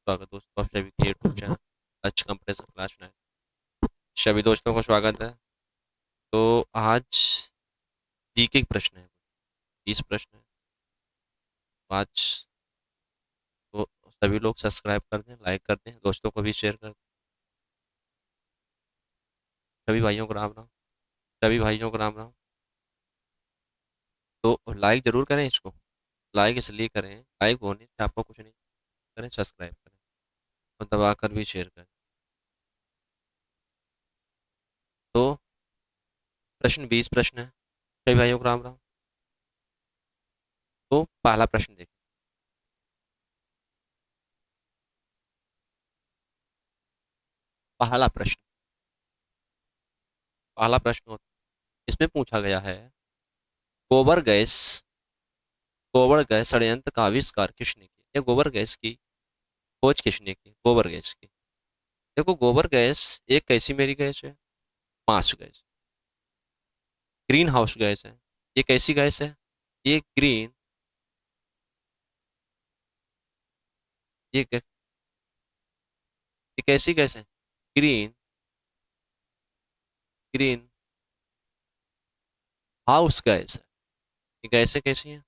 स्वागत दोस्तों आप सभी के YouTube channel touch compressor class 9। सभी दोस्तों को स्वागत है। तो आज जीके के प्रश्न है, 20 प्रश्न है। तो आज तो सभी लोग सब्सक्राइब कर दें, लाइक कर दें, दोस्तों को भी शेयर कर दें। सभी भाइयों को राम राम। सभी भाइयों को राम राम। तो लाइक जरूर करें इसको। लाइक इसलिए करें, लाइक होने से आपको कुछ नहीं करें, सब्सक्राइब करें और दबा कर भी शेयर करें। तो प्रश्न 20 प्रश्न है। सभी भाइयों को राम राम। तो पहला प्रश्न देखिए। पहला प्रश्न पहला प्रश्न इसमें पूछा गया है, गोबर गैस गोबर गैस षड्यंत्र का आविष्कार किसने किया? या गोबर गैस की खोज किसने की? गोबर गैस की। देखो, गोबर गैस एक कैसी मेरी गैस है? मास गैस, ग्रीन हाउस गैस है। ये कैसी गैस है? ये ग्रीन ये कै- ये कैसी गैस है? ग्रीन ग्रीन हाउस गैस है। ये गैसें कैसी हैं?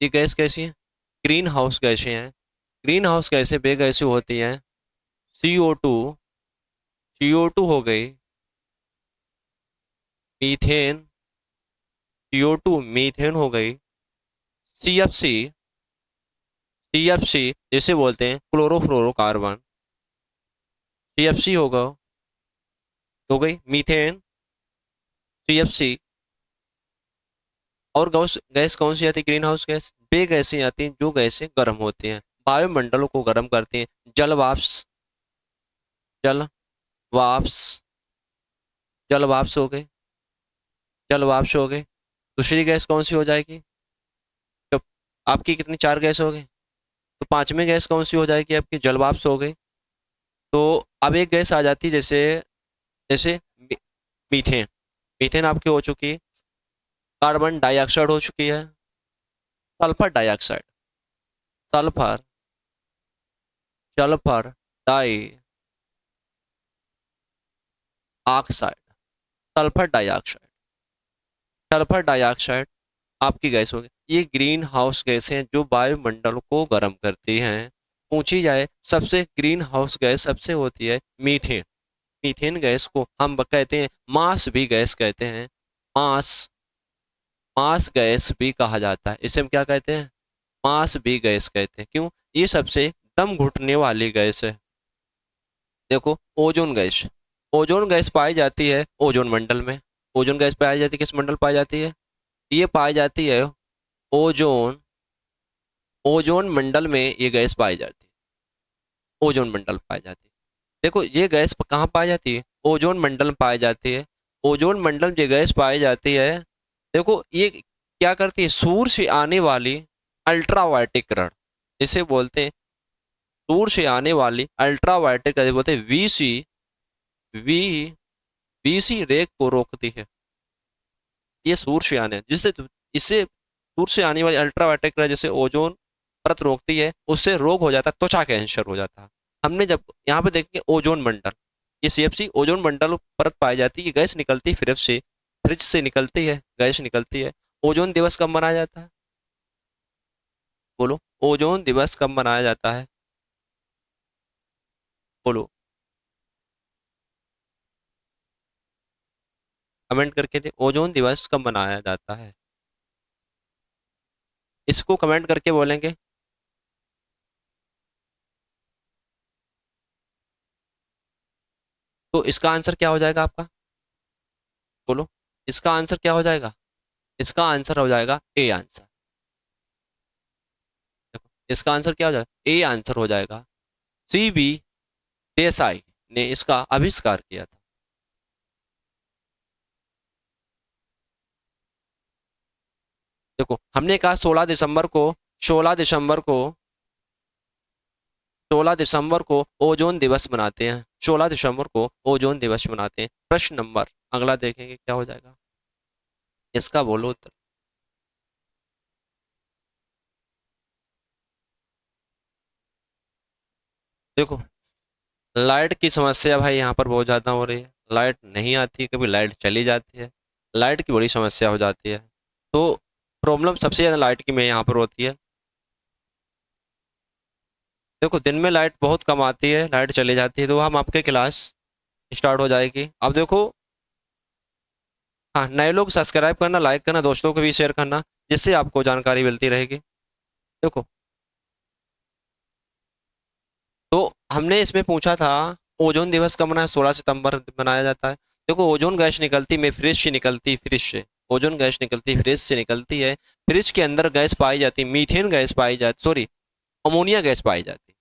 ये गैस कैसी है? ग्रीन हाउस गैसें हैं। ग्रीन हाउस गैसें बे गैसें होती हैं। CO2, CO2 हो गई, मीथेन, CO2 मीथेन हो गई, CFC, CFC जिसे बोलते हैं क्लोरोफ्लोरोकार्बन, CFC होगा, हो गई मीथेन, CFC। और गैस गैस कौन सी आती है? ग्रीन हाउस गैस वे गैसें आती हैं जो गैसें गर्म होती हैं, वायुमंडल को गर्म करती हैं। जल वाष्प, जल वाष्प, जल वाष्प हो गए, जल वाष्प हो गए। दूसरी गैस कौन सी हो जाएगी? तो आपकी कितनी, चार गैस हो गई। तो पांचवी गैस कौन सी हो जाएगी? आपकी जल वाष्प हो गई। तो अब एक गैस आ जाती है, जैसे जैसे मीथेन। मीथेन आपकी हो चुकी है। कार्बन डाइऑक्साइड हो चुकी है। Sulphur dioxide, sulphur sulphur dioxide, sulphur dioxide, sulphur dioxide आपकी गैस होगी। ये ग्रीन हाउस गैस हैं जो वायुमंडल को गर्म करती हैं। पूछी जाए सबसे ग्रीन हाउस गैस सबसे होती है मीथेन। मीथेन गैस को हम कहते हैं मास भी गैस कहते हैं। मास मास गैस भी कहा जाता है। इसे हम क्या कहते हैं? मास भी गैस कहते हैं। क्यों? ये सबसे दम घुटने वाली गैस है। देखो, ओजोन गैस, ओजोन गैस पाई जाती है ओजोन मंडल में। ओजोन गैस पाई जाती है किस मंडल पाई जाती है? ये पाई जाती है ओजोन ओजोन मंडल में। ये गैस पाई जाती है, ओजोन मंडल पाई जाती है। देखो, ये गैस कहाँ पाई जाती है? ओजोन मंडल में पाई जाती है। ओजोन मंडल में ये गैस पाई जाती है। देखो, ये क्या करती है? सूर्य से आने वाली अल्ट्रावायलेट किरण, इसे बोलते हैं दूर से आने वाली अल्ट्रावायलेट किरण, बोलते हैं वी वीसी रे को रोकती है। ये सूर्य से आने जिससे इससे दूर से आने वाली अल्ट्रावायलेट किरण जैसे ओजोन परत रोकती है, उससे रोग हो जाता है, त्वचा कैंसर हो जाता है। हमने जब यहाँ पे देखेंगे ओजोन मंडल, ये CFC ओजोन मंडल परत पाई जाती है। गैस निकलती है फ्रिज से निकलती है, गैस निकलती है। ओजोन दिवस कब मनाया जाता है? बोलो, ओजोन दिवस कब मनाया जाता है? बोलो, कमेंट करके दे, ओजोन दिवस कब मनाया जाता है? इसको कमेंट करके बोलेंगे। तो इसका आंसर क्या हो जाएगा आपका? बोलो, इसका आंसर क्या हो जाएगा? इसका आंसर हो जाएगा ए आंसर। देखो, इसका आंसर क्या हो जाएगा? ए आंसर हो जाएगा। CB देसाई ने इसका आविष्कार किया था। देखो, हमने कहा 16 दिसंबर को ओजोन दिवस मनाते हैं। 16 दिसंबर को ओजोन दिवस मनाते हैं। प्रश्न नंबर अगला देखेंगे क्या हो जाएगा। इसका बोलो उत्तर। देखो, लाइट की समस्या भाई यहाँ पर बहुत ज़्यादा हो रही है। लाइट नहीं आती, कभी लाइट चली जाती है। लाइट की बड़ी समस्या हो जाती है। तो प्रॉब्लम सबसे ज़्यादा लाइट की में यहाँ पर होती है। देखो, दिन में लाइट बहुत कम आती है, लाइट चली जाती है, तो हम आपके क्लास स्टार्ट हो जाएगी। अब देखो, हाँ, नए लोग सब्सक्राइब करना, लाइक करना, दोस्तों को भी शेयर करना, जिससे आपको जानकारी मिलती रहेगी। देखो, तो हमने इसमें पूछा था, ओजोन दिवस कब मनाया? 16 सितंबर मनाया जाता है। देखो, ओजोन गैस निकलती में फ्रिज से निकलती, फ्रिज से ओजोन गैस निकलती, फ्रिज से निकलती है। फ्रिज के अंदर गैस पाई जाती, मीथेन गैस पाई जाती, सॉरी, अमोनिया गैस पाई जाती है।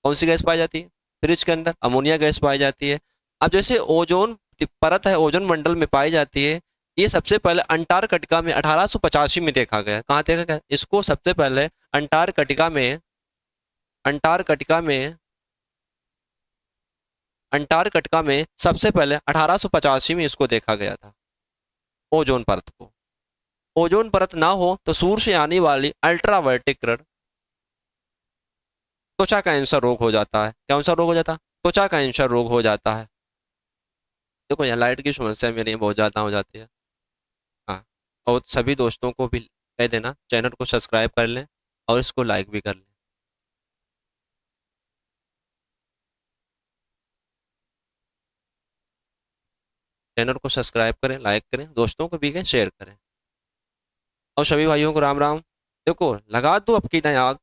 कौन सी गैस पाई जाती है? फ्रिज के अंदर अमोनिया गैस पाई जाती है। अब जैसे ओजोन परत है, ओजोन मंडल में पाई जाती है। ये सबसे पहले अंटार्कटिका में 1885 में देखा गया। कहाँ देखा गया इसको? सबसे पहले अंटार्कटिका में, अंटार्कटिका में, अंटार्कटिका में सबसे पहले 1885 में इसको देखा गया था, ओजोन परत को। ओजोन परत ना हो तो सूर्य से आने वाली अल्ट्रावायलेट किरण त्वचा कैंसर रोग हो जाता है। कौन सा रोग हो जाता है? त्वचा कैंसर रोग हो जाता है। देखो, यहाँ लाइट की समस्या मेरे यहाँ बहुत ज़्यादा हो जाती है। हाँ, और सभी दोस्तों को भी कह देना चैनल को सब्सक्राइब कर लें और इसको लाइक भी कर लें। चैनल को सब्सक्राइब करें, लाइक करें, दोस्तों को भी कहें, शेयर करें। और सभी भाइयों को राम राम। देखो, लगा दो अब की नई आग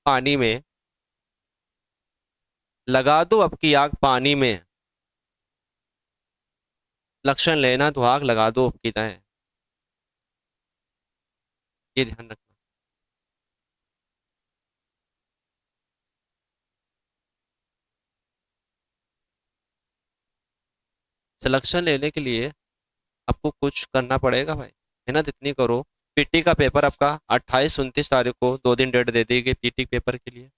पानी में, लगा दो अब की आग पानी में, लक्षण लेना तो आग लगा दो अब की नए। ये ध्यान रखना। सिलेक्शन लेने के लिए आपको कुछ करना पड़ेगा भाई, मेहनत इतनी करो। पीटी का पेपर आपका 28-29 तारीख को, 2 दिन डेट दे दी गई पीटी पेपर के लिए।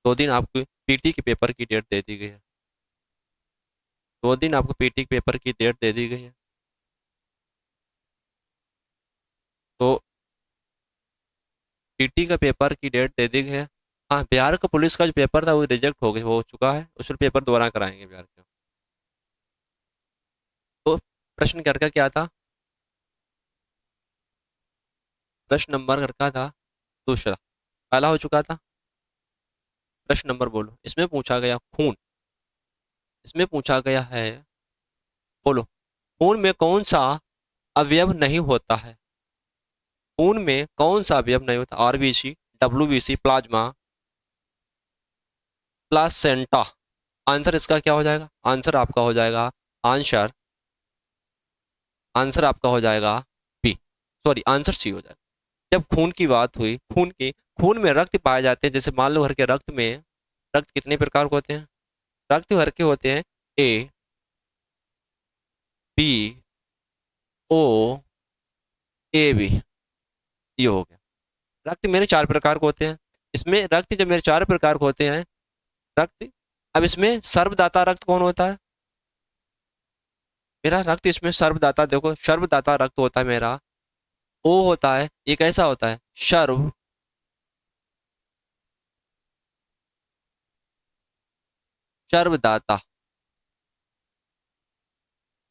2 दिन आपको पीटी के पेपर की डेट दे दी गई है। 2 दिन आपको पीटी के पेपर की डेट दे दी गई है। तो पीटी का पेपर की डेट दे दी गई है। हाँ, बिहार का पुलिस का जो पेपर था वो रिजेक्ट हो गया, हो चुका है, उसमें पेपर दोबारा कराएंगे बिहार के। तो प्रश्न कर क्या था? प्रश्न नंबर का था दूसरा, पहला हो चुका था। प्रश्न नंबर बोलो, इसमें पूछा गया खून, इसमें पूछा गया है, बोलो, खून में कौन सा अवयव नहीं होता है? खून में कौन सा अवयव नहीं होता? RBC, WBC, plasma, placenta. Answer इसका क्या हो जाएगा? आंसर आपका हो जाएगा, आंसर, आंसर आपका हो जाएगा बी, सॉरी, आंसर सी हो जाएगा। जब खून की बात हुई, खून की, खून में रक्त पाए जाते हैं, जैसे मान लो भर के रक्त में, रक्त कितने प्रकार के होते हैं? रक्त भर के होते हैं, ए, बी, ओ, ए बी, ये हो गया। रक्त मेरे 4 प्रकार के होते हैं। इसमें रक्त जब मेरे 4 प्रकार के होते हैं, रक्त, अब इसमें सर्वदाता रक्त कौन होता है? मेरा रक्त इसमें सर्वदाता, देखो, सर्वदाता रक्त होता है मेरा, ओ होता है। ये कैसा होता है? सर्व, सर्वदाता,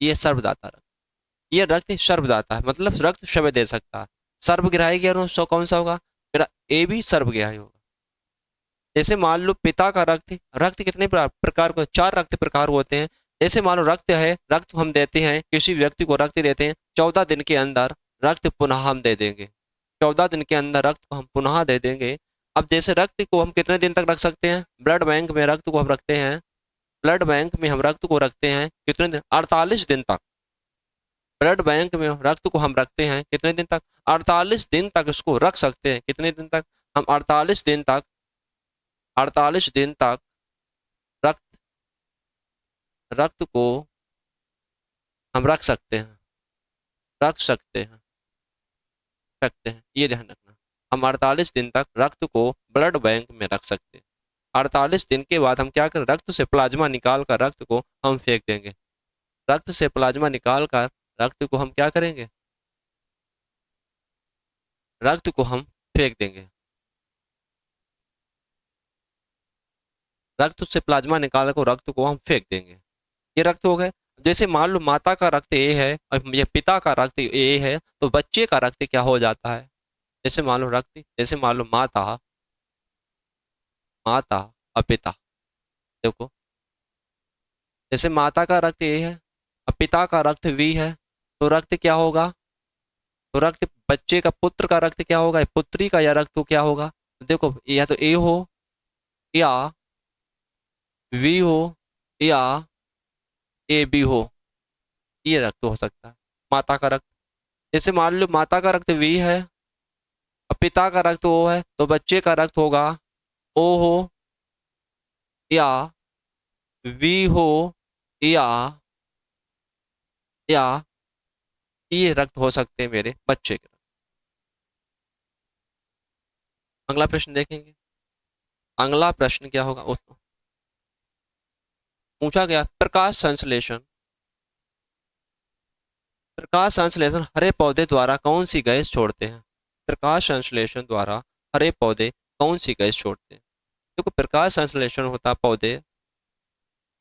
ये सर्वदाता रक्त, ये रक्त सर्वदाता है, मतलब रक्त शव दे सकता है। सर्वग्राही के अनुसार कौन सा होगा? मेरा ए भी सर्वग्राही होगा। जैसे मान लो पिता का रक्त, रक्त कितने प्रकार को? 4 रक्त प्रकार होते हैं। जैसे मान लो रक्त है, रक्त हम देते हैं, किसी व्यक्ति को रक्त देते हैं, 14 दिन के अंदर रक्त पुनः हम दे देंगे। 14 दिन के अंदर रक्त को हम पुनः दे देंगे। अब जैसे रक्त को हम कितने दिन तक रख सकते हैं? ब्लड बैंक में रक्त को हम रखते हैं, ब्लड बैंक में हम रक्त को रखते हैं कितने दिन? 48 दिन तक। ब्लड बैंक में रक्त को हम रखते हैं कितने दिन तक? 48 दिन तक इसको रख सकते हैं। कितने दिन तक? हम 48 दिन तक, 48 दिन तक रक्त, रक्त को हम रख सकते हैं, रख सकते हैं, सकते हैं, ये ध्यान रखना। हम 48 दिन तक रक्त को ब्लड बैंक में रख सकते हैं। 48 दिन के बाद हम क्या करें? रक्त से प्लाज्मा निकाल कर रक्त को हम फेंक देंगे। रक्त से प्लाज्मा निकाल कर रक्त को हम क्या करेंगे? रक्त को हम फेंक देंगे। रक्त से प्लाज्मा निकाल कर रक्त को हम फेंक देंगे, ये रक्त हो गए। जैसे मान लो माता का रक्त ए है और ये पिता का रक्त ए है, तो बच्चे का रक्त क्या हो जाता है? जैसे मान लो रक्त, जैसे मान लो माता, माता और पिता, देखो जैसे माता का रक्त ए है और पिता का रक्त बी है, तो रक्त क्या होगा? तो रक्त बच्चे का, पुत्र का रक्त क्या होगा? पुत्री का या रक्त तो क्या होगा? तो देखो या तो ए हो या वी हो या ए बी हो, ये रक्त हो सकता है माता का रक्त। जैसे मान लो माता का रक्त वी है और पिता का रक्त ओ है, तो बच्चे का रक्त होगा ओ हो या वी हो या या ये रक्त हो सकते हैं मेरे बच्चे के रक्त। अगला प्रश्न देखेंगे। अगला प्रश्न क्या होगा? पूछा गया प्रकाश संश्लेषण, प्रकाश संश्लेषण हरे पौधे द्वारा कौन सी गैस छोड़ते हैं? प्रकाश संश्लेषण द्वारा हरे पौधे कौन सी गैस छोड़ते हैं? देखो प्रकाश संश्लेषण होता है, पौधे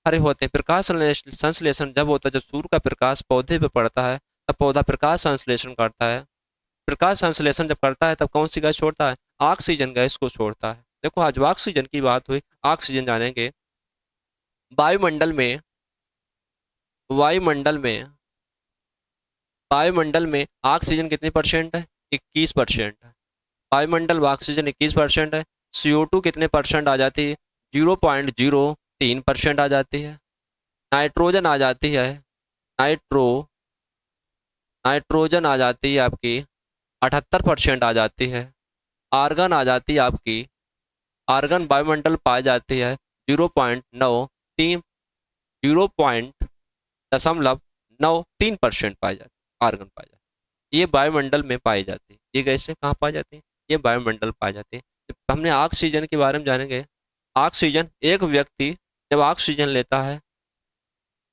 हरे होते हैं। प्रकाश संश्लेषण जब होता है जब सूर्य का प्रकाश पौधे पे पड़ता है, तब पौधा प्रकाश संश्लेषण करता है। प्रकाश संश्लेषण जब करता है तब कौन सी गैस छोड़ता है? ऑक्सीजन गैस को छोड़ता है। देखो आज ऑक्सीजन की बात हुई, ऑक्सीजन जानेंगे। वायुमंडल में, वायुमंडल में, वायुमंडल में ऑक्सीजन कितनी परसेंट है? 21% है। वायुमंडल में ऑक्सीजन 21% है। CO2 कितने परसेंट आ जाती है? 0.03% आ जाती है। नाइट्रोजन आ जाती है, नाइट्रो नाइट्रोजन आ जाती है आपकी 78% आ जाती है। आर्गन आ जाती है आपकी, आर्गन वायुमंडल पाई जाती है 0.93, 0.93% पाई जाती है, आर्गन पाई जाती है। ये वायुमंडल में पाई जाती है। ये गैसें कहाँ पाई जाती है? ये वायुमंडल पाई जाती है। जब हमने ऑक्सीजन के बारे में जानेंगे। ऑक्सीजन, एक व्यक्ति जब ऑक्सीजन लेता है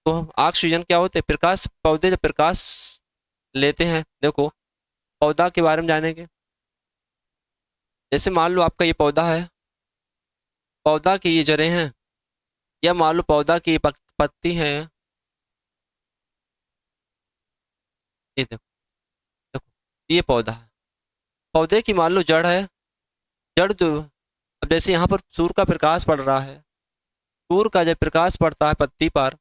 तो ऑक्सीजन क्या होते हैं? प्रकाश, पौधे जब प्रकाश लेते हैं, देखो पौधा के बारे में जानेंगे। जैसे मान लो आपका ये पौधा है, पौधा की ये जड़ें हैं, या मान लो पौधा की पत्ती है, ये देखो, देखो ये पौधा है। पौधे की मान लो जड़ है, जड़ जो, अब जैसे यहाँ पर सूर्य का प्रकाश पड़ रहा है, सूर्य का जब प्रकाश पड़ता है पत्ती पर,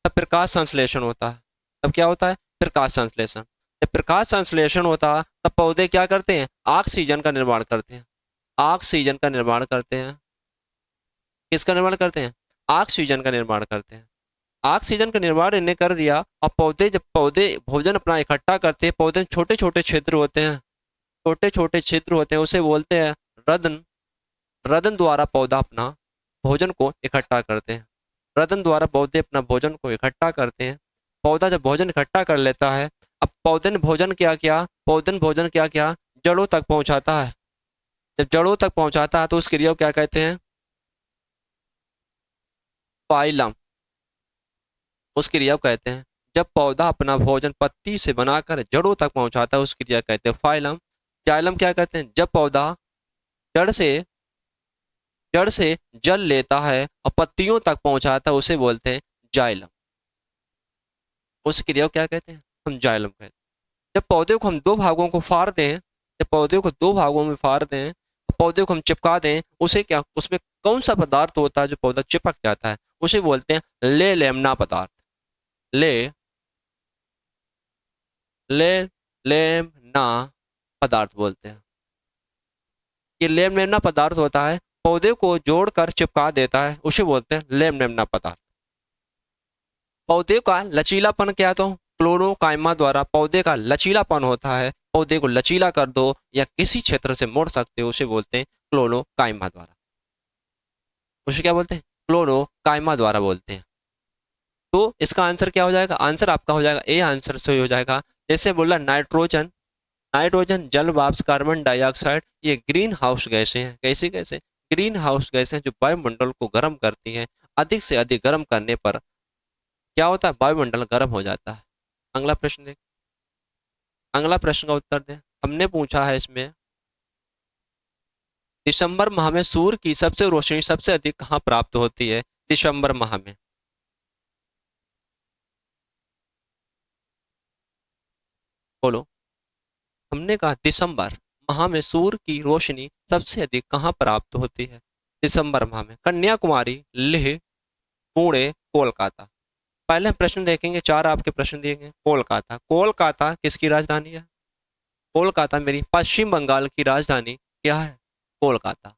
तब प्रकाश संश्लेषण होता है। तब क्या होता है? प्रकाश संश्लेषण। जब प्रकाश संश्लेषण होता है तब पौधे क्या करते हैं? ऑक्सीजन का निर्माण करते हैं। ऑक्सीजन का निर्माण करते हैं। किसका निर्माण करते हैं? ऑक्सीजन का निर्माण करते हैं। ऑक्सीजन का निर्माण इन्हें कर दिया, और पौधे, जब पौधे भोजन अपना इकट्ठा करते हैं, पौधे में छोटे छोटे छिद्र होते हैं, छोटे छोटे छिद्र होते हैं, उसे बोलते हैं रदन। रदन द्वारा पौधा अपना भोजन को इकट्ठा करते हैं। रदन द्वारा पौधे अपना भोजन को इकट्ठा करते हैं। पौधा जब भोजन इकट्ठा कर लेता है, अब पौधे ने भोजन क्या किया? पौधे ने भोजन क्या किया? जड़ों तक पहुंचाता है। जब जड़ों तक पहुंचाता है तो उस क्रिया को क्या कहते हैं? फाइलम। उस क्रिया को कहते हैं। जब पौधा अपना भोजन पत्ती से बनाकर जड़ों तक पहुंचाता है, उस क्रिया को कहते हैं फाइलम। जाइलम क्या कहते हैं? जब पौधा जड़ से जड़ से जल लेता है और पत्तियों तक पहुंचाता है, उसे बोलते हैं जाइलम। उस क्रिया को क्या कहते हैं? हम जाइलम कहते हैं। जब पौधे को हम दो भागों को फाड़ दें, जब पौधे को दो भागों में फाड़ दें, पौधे को हम चिपका दें, उसे क्या, उसमें कौन सा पदार्थ होता है जो पौधा चिपक जाता है? उसे बोलते हैं ले लेमना पदार्थ। ले ले लेमना पदार्थ बोलते हैं। ये लेमनेमना पदार्थ होता है, पौधे को जोड़कर चिपका देता है, उसे बोलते हैं लेमनेमना पदार्थ। पौधे का लचीलापन क्या? तो क्लोरोकाइमा द्वारा पौधे का लचीलापन होता है। पौधे को लचीला कर दो या किसी क्षेत्र से मोड़ सकते हो, उसे बोलते हैं क्लोरोकाइमा द्वारा। उसे क्या बोलते हैं? क्लोरोकाइमा द्वारा बोलते हैं। तो इसका आंसर क्या हो जाएगा? आंसर आपका हो जाएगा ए, आंसर सही हो जाएगा। जैसे बोला नाइट्रोजन, नाइट्रोजन, जल वाष्प, कार्बन डाइऑक्साइड, ये ग्रीन हाउस गैसें हैं। कैसी गैसें? ग्रीन हाउस गैसें जो वायुमंडल को गर्म करती हैं। अधिक से अधिक गर्म करने पर क्या होता है? वायुमंडल गर्म हो जाता है। अगला प्रश्न देख, अगला प्रश्न का उत्तर दें। हमने पूछा है इसमें दिसंबर माह में सूर्य की सबसे रोशनी सबसे अधिक कहाँ प्राप्त होती है? दिसंबर माह में। बोलो। हमने कहा दिसंबर माह में सूर्य की रोशनी सबसे अधिक कहाँ प्राप्त होती है? दिसंबर माह में। कन्याकुमारी, लेह, पुणे, कोलकाता। पहले हम प्रश्न देखेंगे, चार आपके प्रश्न दिएंगे। कोलकाता, कोलकाता किसकी राजधानी है? कोलकाता मेरी पश्चिम बंगाल की राजधानी क्या है? कोलकाता।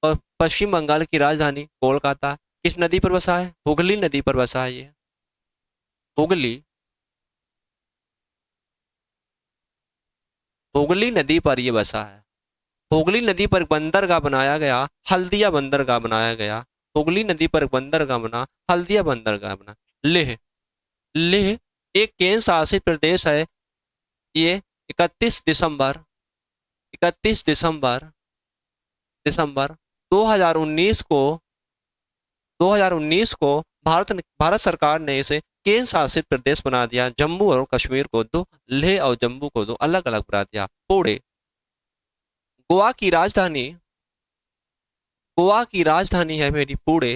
और पश्चिम बंगाल की राजधानी कोलकाता किस नदी पर बसा है? हुगली नदी पर बसा है ये। हुगली, हुगली नदी पर ये बसा है। हुगली नदी पर बंदरगाह बनाया गया, हल्दिया बंदरगाह बनाया गया। हुगली नदी पर बंदरगाह बना, हल्दिया बंदरगाह बना। लेह, लेह एक केंद्र शासित प्रदेश है। ये 31 दिसंबर, 31 दिसंबर, दिसंबर 2019 को, 2019 को भारत सरकार ने इसे केंद्र शासित प्रदेश बना दिया। जम्मू और कश्मीर को दो, लेह और जम्मू को दो अलग अलग बना दिया। पुणे, गोवा की राजधानी, गोवा की राजधानी है मेरी पुणे।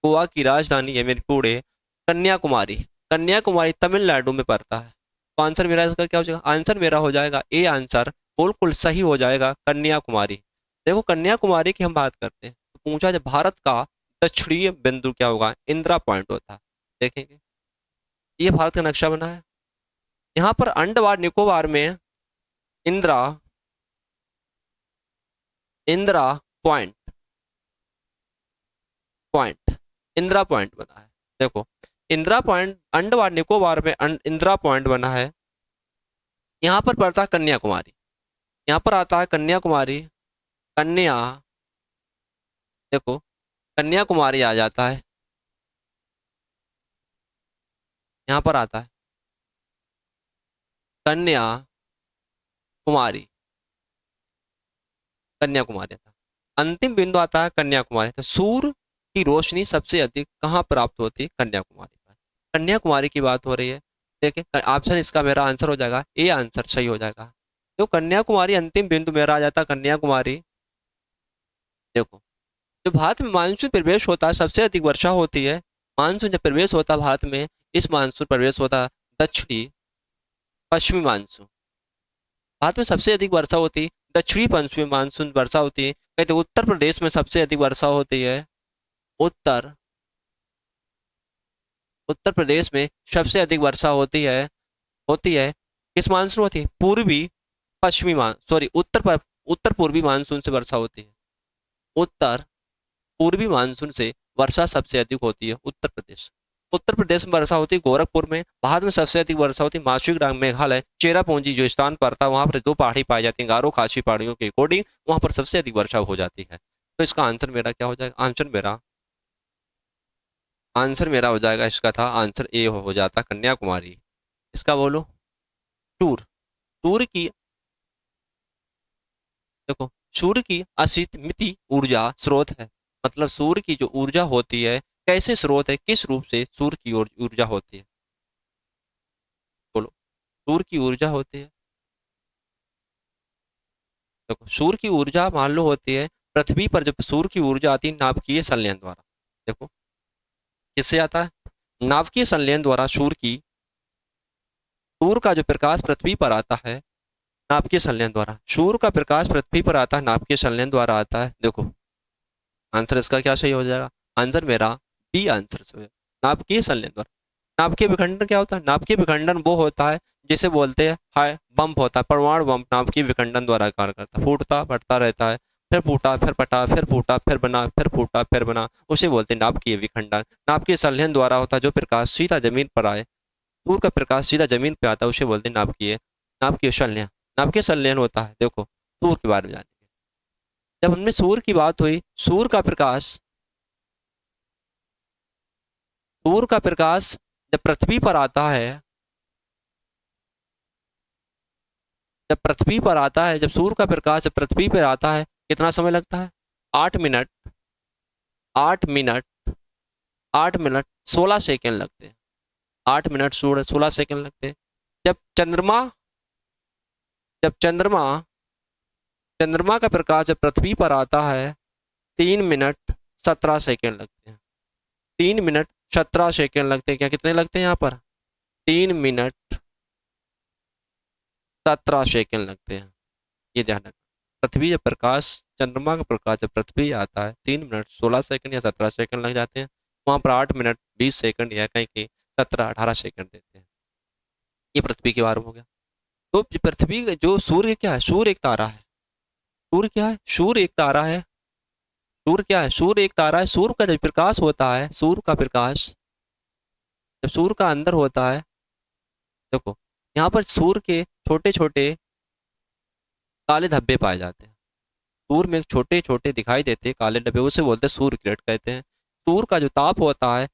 गोवा की राजधानी है मेरी पुणे। कन्याकुमारी, कन्याकुमारी तमिलनाडु में पड़ता है। तो आंसर मेरा इसका क्या हो जाएगा? आंसर मेरा हो जाएगा ए आंसर, बिल्कुल सही हो जाएगा कन्याकुमारी। देखो कन्याकुमारी की हम बात करते हैं तो पूछा जब भारत का दक्षिणीय बिंदु क्या होगा? इंदिरा पॉइंट होता है। देखेंगे ये भारत का नक्शा बना है। यहाँ पर अंडमान निकोबार में Indira, Indira point, point, Indira point बना है। देखो इंदिरा पॉइंट अंडमान निकोबार में इंदिरा पॉइंट बना है। यहाँ पर पड़ता है कन्याकुमारी, यहाँ पर आता है कन्याकुमारी। कन्या, देखो कन्याकुमारी आ जाता है, यहाँ पर आता है कन्याकुमारी, कन्याकुमारी आता है। अंतिम बिंदु आता है कन्याकुमारी। तो सूर्य की रोशनी सबसे अधिक कहाँ प्राप्त होती है? कन्याकुमारी पर। कन्याकुमारी की बात हो रही है। देखिए ऑप्शन इसका मेरा आंसर हो जाएगा ए आंसर सही हो जाएगा। तो कन्याकुमारी अंतिम बिंदु मेरा आ जाता है कन्याकुमारी। देखो जो भारत में मानसून प्रवेश होता है सबसे अधिक वर्षा होती है। मानसून जब प्रवेश होता है भारत में, इस मानसून प्रवेश होता है दक्षिणी पश्चिमी मानसून। भारत में सबसे अधिक वर्षा होती है दक्षिणी पश्चिमी मानसून वर्षा होती है। कहते हैं उत्तर प्रदेश में सबसे अधिक वर्षा होती है। उत्तर, उत्तर प्रदेश में सबसे अधिक वर्षा होती है किस मानसून होती है? पूर्वी पश्चिमी मान सॉरी उत्तर पूर्वी मानसून से वर्षा होती है। उत्तर पूर्वी मानसून से वर्षा सबसे अधिक होती है उत्तर प्रदेश। उत्तर प्रदेश में वर्षा होती है गोरखपुर में। भारत में सबसे अधिक वर्षा होती है माशिक डांग मेघालय चेरापूंजी जो स्थान पड़ता है, वहां पर दो पहाड़ी पाई जाती हैं गारो खासी पहाड़ियों के अकॉर्डिंग, वहां पर सबसे अधिक वर्षा हो जाती है। तो इसका आंसर मेरा क्या हो जाएगा? आंसर मेरा हो जाएगा, इसका था आंसर ए हो जाता कन्याकुमारी। इसका बोलो। टूर, सूर्य की, देखो सूर्य की असीमित ऊर्जा स्रोत है। मतलब सूर्य की जो ऊर्जा होती है कैसे स्रोत है, किस रूप से सूर्य की ऊर्जा होती है? बोलो। सूर्य की ऊर्जा होती है, देखो सूर्य की ऊर्जा मान लो होती है पृथ्वी पर, जब सूर्य की ऊर्जा आती है नाभिकीय संलयन द्वारा। देखो किससे आता है? नाभिकीय संलयन द्वारा सूर्य का जो प्रकाश पृथ्वी पर आता है नाभिकीय संलयन द्वारा। सूर्य का प्रकाश पृथ्वी पर आता है नाभिकीय संलयन द्वारा आता है। देखो आंसर इसका क्या सही हो जाएगा? आंसर मेरा बी आंसर से नाभिकीय संलयन द्वारा। नाभिकीय विखंडन क्या होता है? नाभिकीय विखंडन वो होता है जिसे बोलते हैं हाय बम्प होता है, परमाणु बम्प नाभिकीय विखंडन द्वारा कार्य करता है। फूटता बढ़ता रहता है, फिर फूटा फिर फटा फिर फूटा फिर बना फिर फूटा फिर बना, उसे बोलते हैं नाभिकीय विखंडन। नाभिकीय संलयन द्वारा होता है जो प्रकाश सीधा जमीन पर आए, सूर्य का प्रकाश सीधा जमीन पे आता है उसे बोलते हैं नाभिकीय, नाभिकीय संलयन। नाभिकीय संलयन होता है। देखो सूर्य के बारे में जानेंगे। जब हमने सूर्य की बात हुई, सूर्य का प्रकाश जब पृथ्वी पर आता है, जब पृथ्वी पर आता है, जब सूर्य का प्रकाश जब पृथ्वी पर आता है कितना समय लगता है? 8 मिनट, 8 मिनट, 8 मिनट 16 सेकेंड लगते हैं। 8 मिनट 16 सेकेंड लगते हैं। जब चंद्रमा, जब चंद्रमा चंद्रमा का प्रकाश जब पृथ्वी पर आता है 3 मिनट 17 सेकेंड लगते हैं। 3 मिनट 17 सेकेंड लगते हैं। क्या कितने लगते हैं यहाँ पर? 3 मिनट 17 सेकेंड लगते हैं। ये ध्यान रखना। पृथ्वी जब प्रकाश चंद्रमा का प्रकाश जब पृथ्वी आता है 3 मिनट 16 सेकेंड या 17 सेकेंड लग जाते हैं। वहाँ पर 8 मिनट 20 सेकेंड या कहीं के 17 18 सेकेंड देते हैं। ये पृथ्वी के बारे में हो गया। तो पृथ्वी जो सूर्य क्या है? सूर्य एक तारा है। सूर्य क्या है? सूर्य एक तारा है। सूर्य क्या है? सूर्य एक तारा है। सूर्य का जब प्रकाश होता है, सूर्य का प्रकाश जब सूर्य का अंदर होता है, देखो यहाँ पर सूर्य के छोटे छोटे काले धब्बे पाए जाते हैं। सूर्य में छोटे छोटे दिखाई देते हैं काले धब्बे, उसे बोलते हैं सूर्य किरण कहते हैं। सूर्य का जो ताप होता है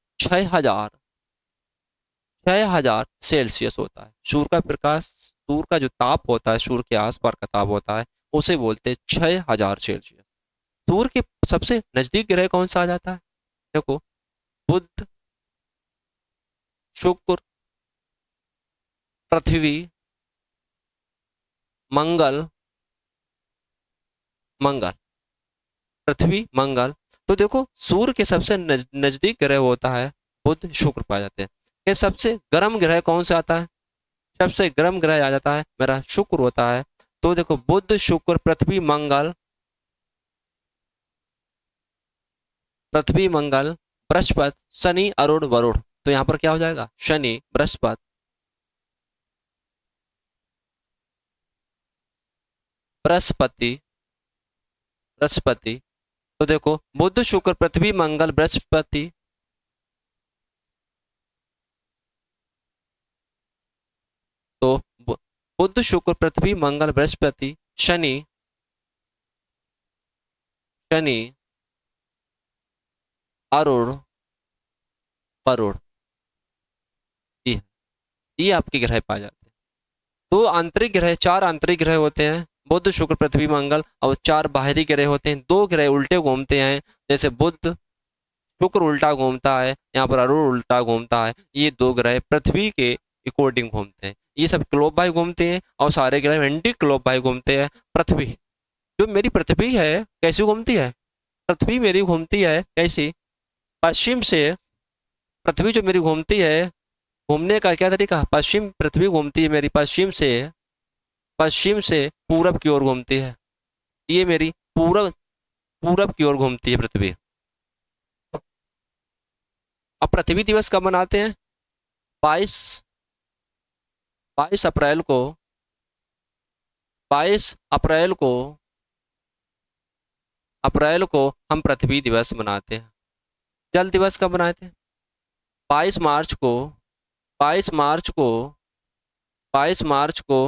6,000 सेल्सियस होता है। सूर्य का प्रकाश, सूर्य का जो ताप होता है, सूर्य के आसपास का ताप होता है, उसे बोलते हैं 6,000 सेल्सियस। सूर्य के सबसे नजदीक ग्रह कौन सा आ जाता है? देखो, बुध, शुक्र, पृथ्वी, मंगल, मंगल, पृथ्वी, मंगल। तो देखो सूर्य के सबसे नजदीक ग्रह होता है बुध, शुक्र पाए जाते हैं। ये सबसे गर्म ग्रह कौन सा आता है? सबसे गर्म ग्रह आ जाता है मेरा शुक्र होता है। तो देखो बुध, शुक्र, पृथ्वी, मंगल, पृथ्वी, मंगल, बृहस्पति, शनि, अरुण, वरुण। तो यहाँ पर क्या हो जाएगा? शनि, बृहस्पति, बृहस्पति, बृहस्पति। तो देखो बुध, शुक्र, पृथ्वी, मंगल, बृहस्पति, तो बुध, शुक्र, पृथ्वी, मंगल, बृहस्पति, शनि, शनि, अरुण, वरुण। ये ये आपके ग्रह पाए जाते हैं। तो आंतरिक ग्रह, 4 आंतरिक ग्रह होते हैं, बुध, शुक्र, पृथ्वी, मंगल, और 4 बाहरी ग्रह होते हैं। 2 ग्रह उल्टे घूमते हैं, जैसे बुध, शुक्र उल्टा घूमता है, यहाँ पर अरुण उल्टा घूमता है। ये 2 ग्रह पृथ्वी के अकॉर्डिंग घूमते हैं। ये सब क्लॉक वाइज घूमते हैं और सारे ग्रह एंटी क्लॉक वाइज घूमते हैं। पृथ्वी, जो मेरी पृथ्वी है, कैसी घूमती है? पृथ्वी मेरी घूमती है कैसी? पश्चिम से। पृथ्वी जो मेरी घूमती है, घूमने का क्या तरीका? पश्चिम, पृथ्वी घूमती है मेरी पश्चिम से, पश्चिम से पूरब की ओर घूमती है। ये मेरी पूरब, पूरब की ओर घूमती है पृथ्वी। अब पृथ्वी दिवस कब मनाते हैं? 22 22 अप्रैल को, 22 अप्रैल को हम पृथ्वी दिवस मनाते हैं। जल दिवस कब मनाते हैं? 22 मार्च को, 22 मार्च को, 22 मार्च को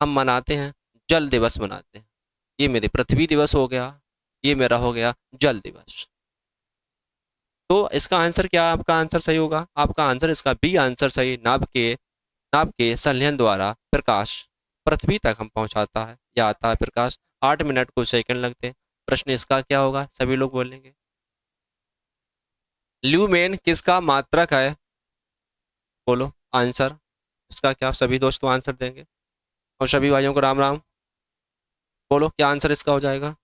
हम मनाते हैं, जल दिवस मनाते हैं। ये मेरी पृथ्वी दिवस हो गया, ये मेरा हो गया जल दिवस। तो इसका आंसर क्या है? आपका आंसर सही होगा। आपका आंसर, इसका बी आंसर सही। नाभ के संलयन द्वारा प्रकाश पृथ्वी तक हम पहुंचाता है या आता है प्रकाश। 8 मिनट कुछ सेकंड लगते हैं। प्रश्न इसका क्या होगा? सभी लोग बोलेंगे। ल्यूमेन किसका मात्रक है? बोलो आंसर इसका क्या? सभी दोस्तों आंसर देंगे और सभी भाइयों को राम राम। बोलो क्या आंसर इसका हो जाएगा?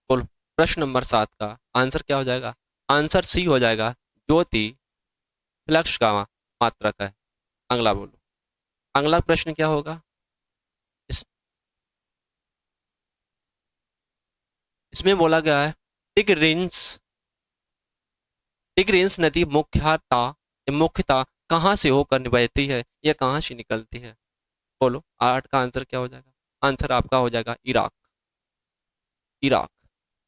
बोलो। प्रश्न नंबर 7 का आंसर क्या हो जाएगा? आंसर सी हो जाएगा, ज्योति फ्लक्स का मात्रक है। अगला बोलो, अगला प्रश्न क्या होगा? इस इसमें बोला गया है टिग्रिंस, टिग्रिंस नदी मुख्यतः कहाँ से होकर बहती है या कहाँ से निकलती है? बोलो 8 का आंसर क्या हो जाएगा? आंसर आपका हो जाएगा इराक। इराक,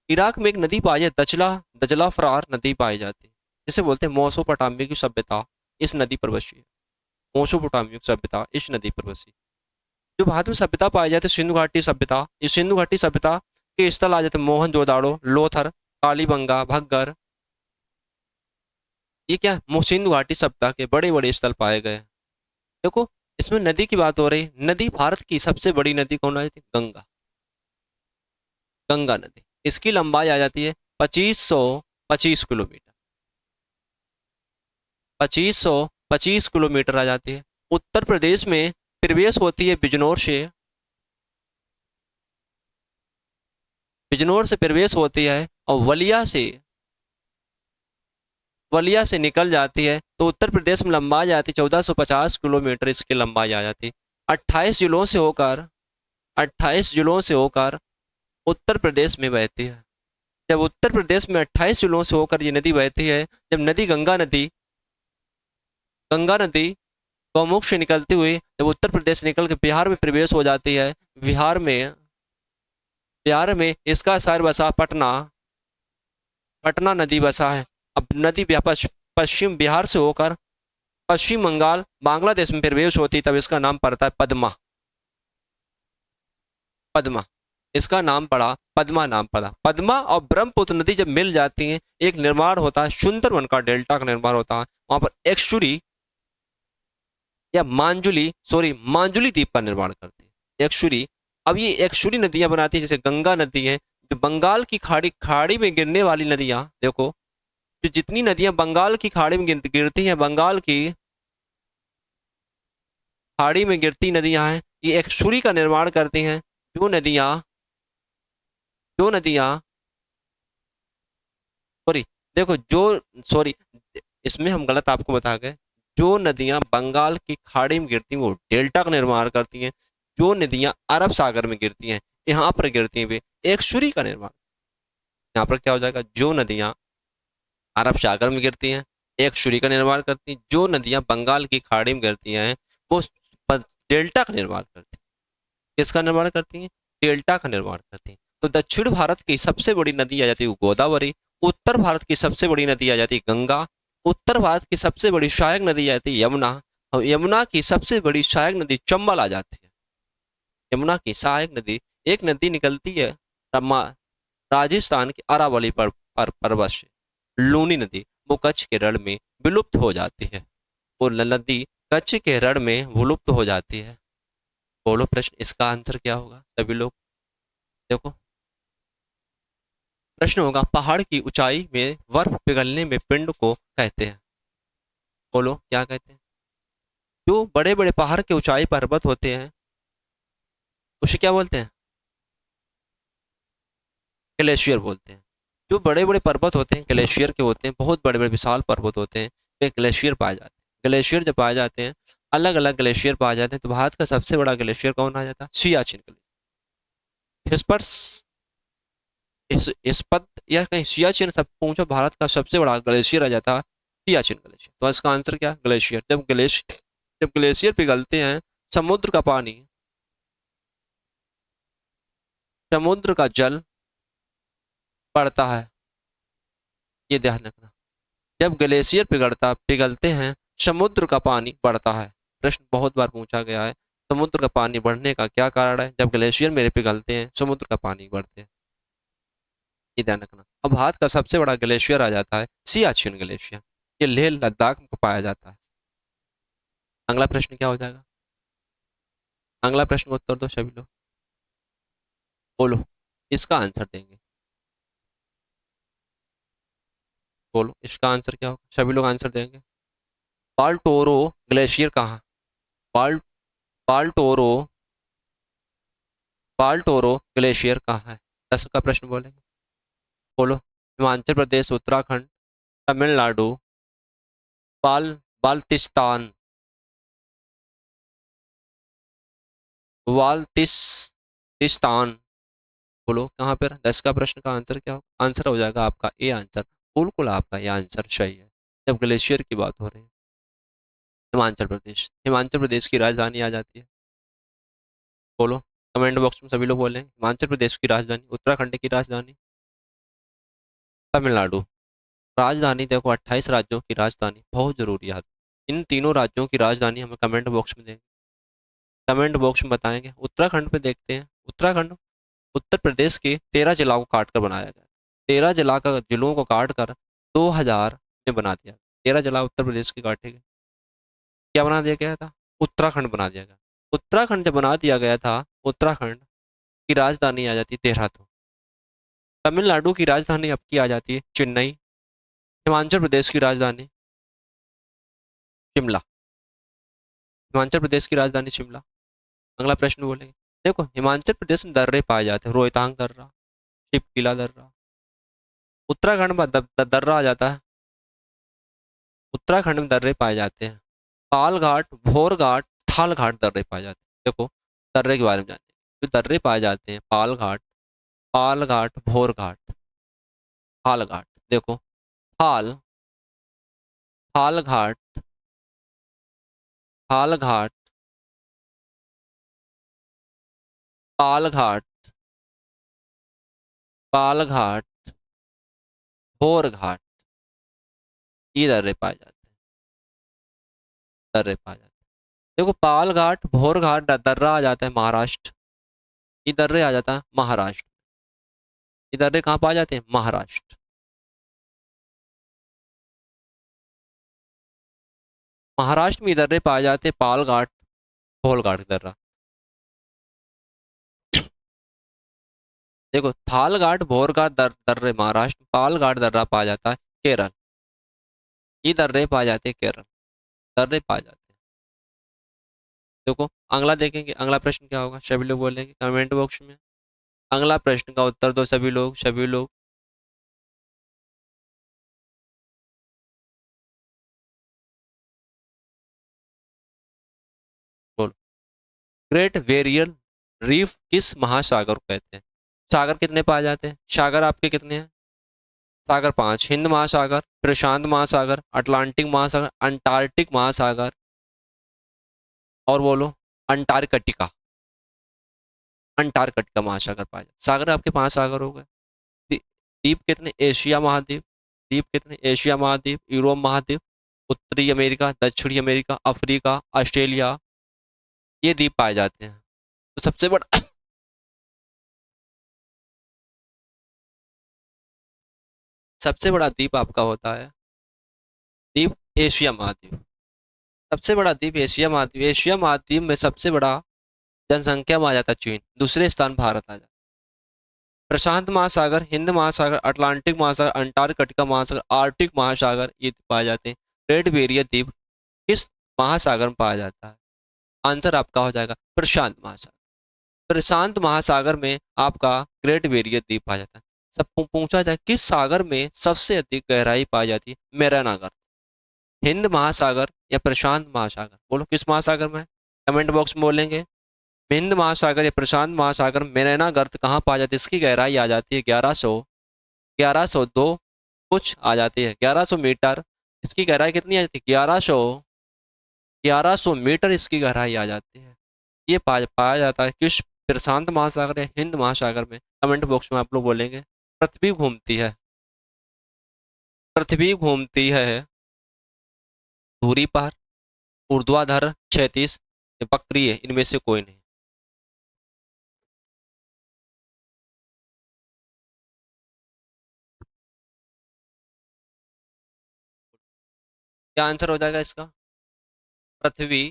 इराक में एक नदी पाई है, दजला, दजला फरार नदी पाई जाती है, जिसे बोलते हैं मोसोपोटामिया की सभ्यता इस नदी पर बसी है। मोसोपोटामिया की सभ्यता इस नदी पर बसी। जो भारत में सभ्यता पाई जाती है सिंधु घाटी सभ्यता, इस सिंधु घाटी सभ्यता के स्थल आ जाते हैं मोहनजोदाड़ो, लोथर, कालीबंगा, भगगर। ये क्या सिंधु घाटी सभ्यता के बड़े बड़े स्थल पाए गए हैं। देखो इसमें नदी की बात हो रही, नदी भारत की सबसे बड़ी नदी कौन आ जाती है? गंगा, गंगा नदी। इसकी लंबाई आ जाती है 2525 किलोमीटर, 2525 25 किलोमीटर आ जाती है। उत्तर प्रदेश में प्रवेश होती है बिजनौर से, बिजनौर से प्रवेश होती है और वलिया से निकल जाती है, तो उत्तर प्रदेश में लंबाई आ जाती है 1450 किलोमीटर, इसकी लंबाई आ जाती है। 28 जिलों से होकर 28 जिलों से होकर उत्तर प्रदेश में बहती है। जब उत्तर प्रदेश में 28 जिलों से होकर ये नदी बहती है, जब नदी गंगा नदी गौमुख से निकलती हुई जब उत्तर प्रदेश निकल के बिहार में प्रवेश हो जाती है, बिहार में इसका शहर बसा पटना, पटना नदी बसा है। अब नदी पश्चिम बिहार से होकर पश्चिम बंगाल बांग्लादेश में प्रवेश होती, तब इसका नाम पड़ता है पद्मा। पद्मा इसका नाम पड़ा, पद्मा नाम पड़ा। पद्मा और ब्रह्मपुत्र नदी जब मिल जाती हैं, एक निर्माण होता है सुंदरवन का डेल्टा का निर्माण होता है। वहां पर एक्सुरी या मांजुली द्वीप का निर्माण करती है एक्सुरी। अब ये एक्सुरी नदियां बनाती है, जैसे गंगा नदी है जो बंगाल की खाड़ी में गिरने वाली नदियां, देखो जो जितनी नदियां बंगाल की खाड़ी में गिरती हैं, बंगाल की खाड़ी में गिरती नदियां हैं, ये एक्सुरी का निर्माण करती हैं। जो नदियां सॉरी देखो जो सॉरी इसमें हम गलत आपको बता गए। जो नदियां बंगाल की खाड़ी में गिरती हैं वो डेल्टा का निर्माण करती हैं। जो नदियां अरब सागर में गिरती हैं, यहाँ पर गिरती हैं, वे एक्सुरी का निर्माण। यहाँ पर क्या हो जाएगा, जो नदियां अरब सागर में गिरती हैं एक्सुरी का निर्माण करती हैं, जो नदियां बंगाल की खाड़ी में गिरती हैं वो डेल्टा का निर्माण करती हैं। किसका निर्माण करती हैं, डेल्टा का निर्माण करती हैं। तो दक्षिण भारत की सबसे बड़ी नदी आ जाती है गोदावरी, उत्तर भारत की सबसे बड़ी नदी आ जाती है गंगा, उत्तर भारत की सबसे बड़ी सहायक नदी आ जाती है यमुना, और यमुना की सबसे बड़ी सहायक नदी चंबल आ जाती है। यमुना की सहायक नदी, एक नदी निकलती है राजस्थान के अरावली पर्वत से, लूनी नदी, वो कच्छ के रण में विलुप्त हो जाती है। वो नदी कच्छ के रण में विलुप्त हो जाती है। बोलो प्रश्न, इसका आंसर क्या होगा सभी लोग। देखो प्रश्न होगा, पहाड़ की ऊंचाई में बर्फ पिघलने में पिंड को कहते हैं। बोलो क्या कहते हैं। जो बड़े बड़े पहाड़ के ऊंचाई पर्वत होते हैं उसे क्या बोलते हैं, ग्लेशियर बोलते हैं। जो बड़े बड़े पर्वत होते हैं ग्लेशियर के होते हैं, बहुत बड़े बड़े विशाल पर्वत होते हैं, वे ग्लेशियर पाए जाते हैं। ग्लेशियर जब पाए जाते हैं, अलग अलग ग्लेशियर पाए जाते हैं, तो भारत का सबसे बड़ा ग्लेशियर कौन आ जाता है, सियाचिन ग्लेशियर। इस पर इस पद या कहीं सियाचिन सब पूछो, भारत का सबसे बड़ा ग्लेशियर आ जाता है सियाचिन ग्लेशियर। तो इसका आंसर क्या, ग्लेशियर। जब ग्लेशियर पिघलते हैं, समुद्र का पानी, समुद्र का जल बढ़ता है, ये ध्यान रखना। जब ग्लेशियर पिघलते हैं, समुद्र का पानी बढ़ता है। प्रश्न बहुत बार पूछा गया है, समुद्र का पानी बढ़ने का क्या कारण है। जब ग्लेशियर मेरे पिघलते हैं, समुद्र का पानी बढ़ते हैं, ये ध्यान रखना। अब भारत का सबसे बड़ा ग्लेशियर आ जाता है सियाचिन ग्लेशियर, ये लेह लद्दाख में पाया जाता है। अगला प्रश्न क्या हो जाएगा, अगला प्रश्न का उत्तर दो सभी लोग, बोलो इसका आंसर देंगे। बोलो इसका आंसर क्या होगा, सभी लोग आंसर देंगे। बाल्टोरो ग्लेशियर कहाँ, बाल बाल्टोरो बाल्टोरो ग्लेशियर कहाँ है, 10 का प्रश्न बोलेंगे। बोलो हिमाचल प्रदेश, उत्तराखंड, तमिलनाडु, बाल्तिस्तान, बाल्तिस्तान। बोलो कहाँ पर, 10 का प्रश्न का आंसर क्या होगा, आंसर हो जाएगा आपका ए आंसर। बिल्कुल आपका ये आंसर सही है। जब ग्लेशियर की बात हो रही है, हिमाचल प्रदेश की राजधानी आ जाती है। बोलो कमेंट बॉक्स में सभी लोग बोलें, हिमाचल प्रदेश की राजधानी, उत्तराखंड की राजधानी, तमिलनाडु। राजधानी देखो 28 राज्यों की राजधानी बहुत जरूरी है। इन तीनों राज्यों की राजधानी हमें कमेंट बॉक्स में देंगे, कमेंट बॉक्स में बताएंगे। उत्तराखंड पे देखते हैं, उत्तराखंड उत्तर प्रदेश के 13 जिलों को काट कर बनाया गया। 13 जिलों को काट कर 2000 में बना दिया। 13 जिला उत्तर प्रदेश के काटे गए, क्या बना दिया गया था, उत्तराखंड बना दिया गया। उत्तराखंड जब बना दिया गया था, उत्तराखंड की राजधानी आ जाती है देहरादून। तमिलनाडु की राजधानी अब की आ जाती है चेन्नई। हिमाचल प्रदेश की राजधानी शिमला। हिमाचल प्रदेश की राजधानी शिमला। अगला प्रश्न बोलेंगे। देखो हिमाचल प्रदेश में दर्रे पाए जाते हैं, रोहतांग दर्रा, शिवकिला दर्रा। उत्तराखंड में दर्रा आ जाता है, उत्तराखंड में दर्रे पाए जाते हैं, पाल घाट, भोर घाट, थाल घाट दर्रे पाए जाते हैं। देखो दर्रे के बारे में जानिए। जो दर्रे पाए जाते हैं, पाल घाट, पाल घाट, भोर घाट, थाल घाट। देखो थाल, थाल घाट, थाल घाट, पाल घाट, पाल घाट, भोर घाट, ये दर्रे पाए जाते हैं, दर्रे पाए जाते हैं। देखो पाल घाट, भोर घाट दर्रा आ जाता है महाराष्ट्र, ये दर्रे आ जाता है महाराष्ट्र। ये दर्रे कहाँ पाए जाते हैं? महाराष्ट्र। महाराष्ट्र में ये दर्रे पाए जाते हैं, पाल घाट, भोल घाट दर्रा। देखो थाल घाट, भोर घाट दर्रे महाराष्ट्र, पाल घाट दर्रा पाया जाता है केरल। ये दर्रे पाए जाते हैं केरल, दर्रे पाए जाते हैं। देखो अगला देखेंगे, अगला प्रश्न क्या होगा, सभी लोग बोलेंगे कमेंट बॉक्स में। अगला प्रश्न का उत्तर दो सभी लोग, सभी लोग। बोलो। ग्रेट बैरियर रीफ किस महासागर को कहते हैं? सागर कितने पाए जाते हैं? सागर आपके कितने हैं? सागर पांच। हिंद महासागर, प्रशांत महासागर, अटलांटिक महासागर, अंटार्कटिक महासागर, और बोलो अंटार्कटिका। अंटार्कटिका महासागर पाया जाता है। सागर आपके पांच सागर हो गए। द्वीप कितने? एशिया महाद्वीप। द्वीप कितने? एशिया महाद्वीप, यूरोप महाद्वीप, उत्तरी अमेरिका, दक्षिणी अमेरिका, अफ्रीका, ऑस्ट्रेलिया, ये द्वीप पाए जाते हैं। तो सबसे बड़ा सबसे बड़ा द्वीप आपका होता है द्वीप एशिया महाद्वीप। सबसे बड़ा द्वीप एशिया महाद्वीप। एशिया महाद्वीप में सबसे बड़ा जनसंख्या में आ जाता है चीन, दूसरे स्थान भारत आ जाता है। प्रशांत महासागर, हिंद महासागर, अटलांटिक महासागर, अंटार्कटिका महासागर, आर्कटिक महासागर, ये पाए जाते हैं। ग्रेट बैरियर द्वीप किस महासागर में पाया जाता है? आंसर आपका हो जाएगा प्रशांत महासागर। प्रशांत महासागर में आपका ग्रेट बैरियर द्वीप पाया जाता है। सब पूछा जाए किस सागर में सबसे अधिक गहराई पाई जाती है? मैराना गर्त। हिंद महासागर या प्रशांत महासागर, बोलो किस महासागर में? कमेंट बॉक्स में बोलेंगे। हिंद महासागर या प्रशांत महासागर, मैराना गर्त कहाँ पाया जाती है? इसकी गहराई आ जाती है 1102 कुछ आ जाती है, 1100 मीटर। इसकी गहराई कितनी आ जाती है? 1100 इसकी गहराई आ जाती है। ये पाया जाता है किस प्रशांत महासागर या हिंद महासागर में? कमेंट बॉक्स में आप लोग बोलेंगे। पृथ्वी घूमती है, पृथ्वी घूमती है धुरी पर, ऊर्ध्वाधर, क्षैतिज या वक्रीय, इनमें से कोई नहीं। क्या आंसर हो जाएगा इसका? पृथ्वी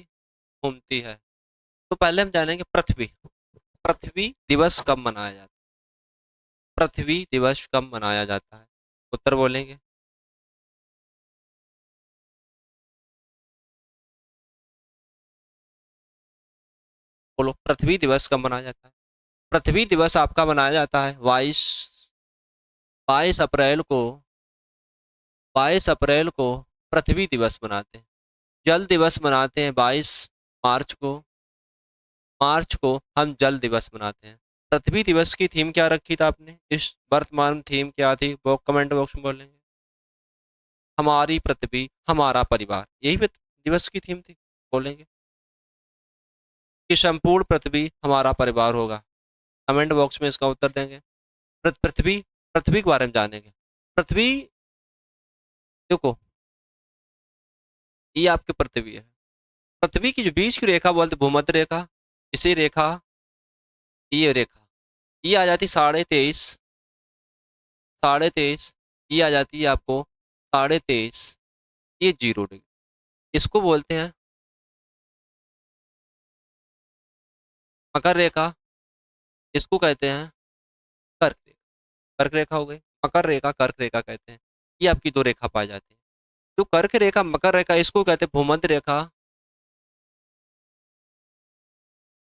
घूमती है। तो पहले हम जानेंगे पृथ्वी, पृथ्वी दिवस कब मनाया जाता है? पृथ्वी दिवस कब मनाया जाता है? उत्तर बोलेंगे। बोलो पृथ्वी दिवस कब मनाया जाता है? पृथ्वी दिवस आपका मनाया जाता है 22 को, 22 अप्रैल को पृथ्वी दिवस मनाते हैं। जल दिवस मनाते हैं 22 मार्च को, मार्च को हम जल दिवस मनाते हैं। पृथ्वी दिवस की थीम क्या रखी था आपने? इस वर्तमान थीम क्या थी वो कमेंट बॉक्स में बोलेंगे। हमारी पृथ्वी हमारा परिवार, यही दिवस की थीम थी, बोलेंगे कि संपूर्ण पृथ्वी हमारा परिवार होगा। कमेंट बॉक्स में इसका उत्तर देंगे। पृथ्वी, पृथ्वी के बारे में जानेंगे। पृथ्वी, देखो ये आपकी पृथ्वी है। पृथ्वी की जो बीच की रेखा बोलते भूमध्य रेखा, इसी रेखा, ये रेखा, ये आ जाती 23.5, 23.5, ये आ जाती है आपको 23.5, ये 0 डिग्री। इसको बोलते हैं मकर रेखा, इसको कहते हैं कर्क रेखा। कर्क रेखा हो गई, मकर रेखा, कर्क रेखा कहते हैं। ये आपकी दो रेखा पाई जाती है। जो कर्क रेखा, मकर रेखा, इसको कहते हैं भूमध्य रेखा।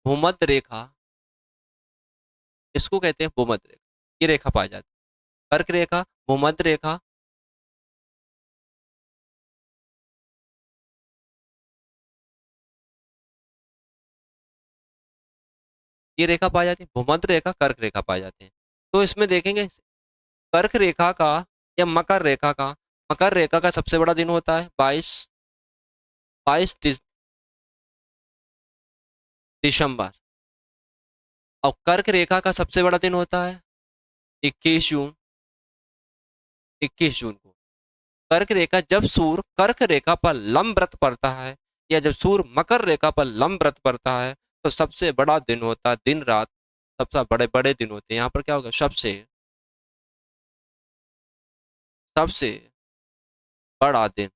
भूमध्य रेखा, इसको कहते हैं भूमध्य रेखा। ये रेखा पाई जाती है, कर्क रेखा, भूमध्य रेखा। ये रेखा पाई जाती है, भूमध्य रेखा, कर्क रेखा पाई जाती है। तो इसमें देखेंगे कर्क रेखा का या मकर रेखा का, मकर रेखा का सबसे बड़ा दिन होता है 22 दिसंबर। और कर्क रेखा का सबसे बड़ा दिन होता है 21 जून। 21 जून को कर्क रेखा, जब सूर्य कर्क रेखा पर लंब व्रत पड़ता है या जब सूर्य मकर रेखा पर लंब व्रत पड़ता है, तो सबसे बड़ा दिन होता है, दिन रात सबसे बड़े बड़े दिन होते हैं। यहाँ पर क्या होगा, सबसे सबसे बड़ा दिन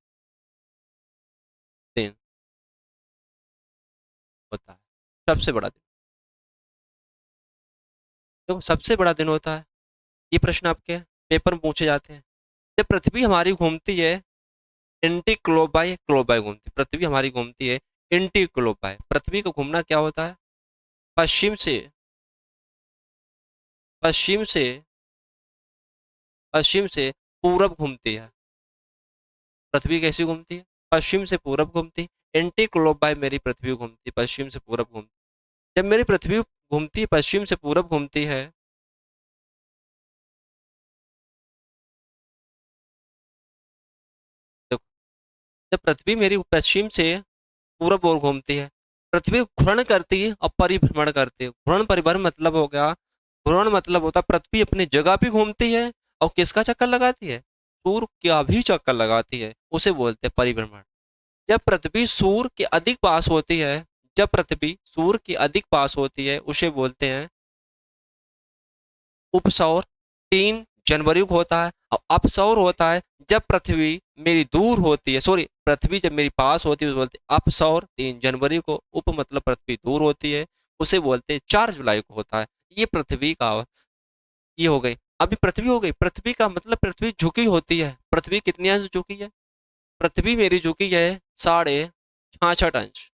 दिन होता है, सबसे बड़ा दिन। देखो सबसे बड़ा दिन होता है, ये प्रश्न आपके पेपर में पूछे जाते हैं। जब पृथ्वी हमारी घूमती है एंटी क्लोबाई क्लोबाई घूमती, पृथ्वी हमारी घूमती है एंटी क्लोबाई। पृथ्वी का घूमना क्या होता है, पश्चिम से, पश्चिम से, पश्चिम से पूरब घूमती है। पृथ्वी कैसी घूमती है, पश्चिम से पूरब घूमती। एंटी क्लोबाई मेरी पृथ्वी घूमती है पश्चिम से पूरब घूमती। जब मेरी पृथ्वी घूमती है पश्चिम से पूरब घूमती है, देखो जब पृथ्वी मेरी पश्चिम से पूरब ओर घूमती है, पृथ्वी घूर्णन करती है और परिभ्रमण करती है। घूर्णन परिभ्रमण मतलब हो गया, घूर्णन मतलब होता है पृथ्वी अपनी जगह भी घूमती है और किसका चक्कर लगाती है, सूर्य का भी चक्कर लगाती है, उसे बोलते हैं परिभ्रमण। जब पृथ्वी सूर्य के अधिक पास होती है, जब पृथ्वी सूर्य के अधिक पास होती है उसे बोलते हैं उपसौर। 3 जनवरी को होता है। और अपसौर होता है जब पृथ्वी मेरी दूर होती है, सॉरी पृथ्वी जब मेरी पास होती है उसे बोलते हैं अपसौर 3 जनवरी को। उप मतलब पृथ्वी दूर होती है, उसे बोलते हैं 4 जुलाई को होता है। ये पृथ्वी का, ये हो गई। अभी पृथ्वी हो गई, पृथ्वी का मतलब पृथ्वी झुकी होती है। पृथ्वी कितनी अंश झुकी है, पृथ्वी मेरी झुकी है 66.66 अंश।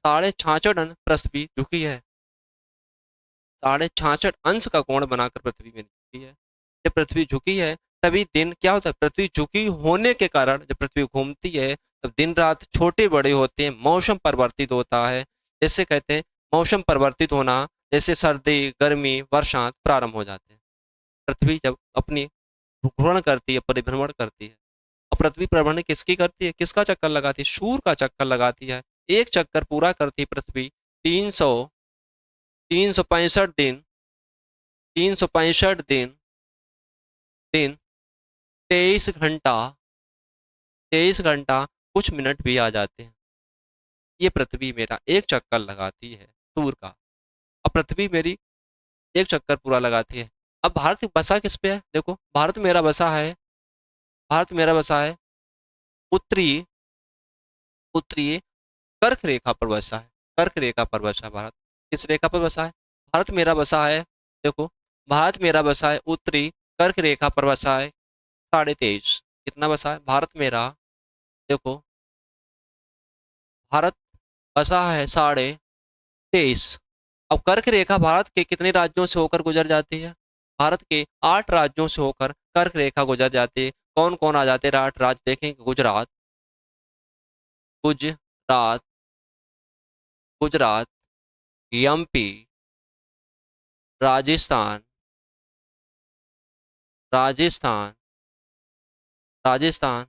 66.66 अंश पृथ्वी झुकी है। 66.66 अंश का कोण बनाकर पृथ्वी में झुकी है। जब पृथ्वी झुकी है तभी दिन क्या होता है, पृथ्वी झुकी होने के कारण जब पृथ्वी घूमती है तब दिन रात छोटे बड़े होते हैं, मौसम परिवर्तित होता है। जैसे कहते हैं मौसम परिवर्तित होना, जैसे सर्दी गर्मी बरसात प्रारंभ हो जाते हैं। पृथ्वी जब अपनी घूर्णन करती है, परिभ्रमण करती है। और पृथ्वी परिभ्रमण किसकी करती है, किसका चक्कर लगाती है, सूर्य का चक्कर लगाती है। एक चक्कर पूरा करती है पृथ्वी 365 दिन, 365 दिन 23 घंटा, 23 घंटा कुछ मिनट भी आ जाते हैं। ये पृथ्वी मेरा एक चक्कर लगाती है सूर्य का, और पृथ्वी मेरी एक चक्कर पूरा लगाती है। अब भारत बसा किस पे है, देखो भारत मेरा बसा है, भारत मेरा बसा है उत्तरी, उत्तरीय कर्क रेखा पर बसा है। कर्क रेखा पर बसा है भारत। किस रेखा पर बसा है, भारत मेरा बसा है, देखो भारत मेरा बसा है उत्तरी कर्क रेखा पर बसा है 23.5। कितना बसा है भारत मेरा, देखो भारत बसा है 23.5। अब कर्क रेखा भारत के कितने राज्यों से होकर गुजर जाती है, भारत के 8 राज्यों से होकर कर्क रेखा गुजर जाती है। कौन कौन आ जाते हैं 8 राज्य देखेंगे, गुजरात, गुजरात, गुजरात, एमपी, राजस्थान, राजस्थान, राजस्थान,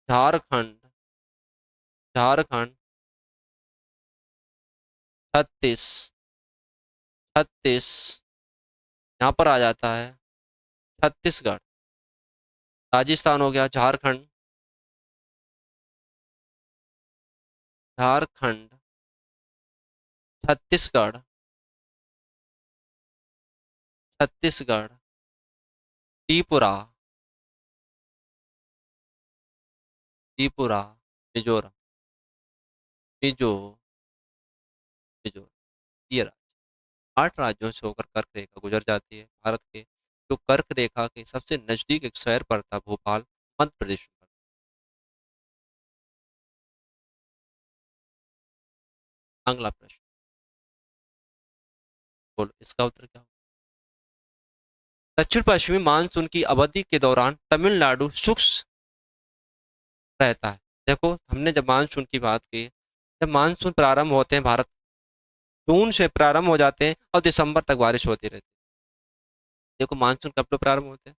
झारखंड, झारखंड, छत्तीस, छत्तीस, यहाँ पर आ जाता है छत्तीसगढ़। राजस्थान हो गया, झारखंड, झारखंड, छत्तीसगढ़, छत्तीसगढ़, त्रिपुरा, त्रिपुरा, मिजोरम, मिजो, मिजोरम। ये 8 राज्यों से होकर कर्क रेखा गुजर जाती है भारत के। जो कर्क रेखा के सबसे नजदीक एक शहर पड़ता भोपाल, मध्य प्रदेश में। अगला प्रश्न, बोलो इसका उत्तर क्या होगा? दक्षिण पश्चिमी मानसून की अवधि के दौरान तमिलनाडु शुष्क रहता है। देखो हमने जब मानसून की बात की, जब मानसून प्रारंभ होते हैं भारत, जून से प्रारंभ हो जाते हैं और दिसंबर तक बारिश होती रहती है। देखो मानसून कब तो प्रारंभ होते हैं,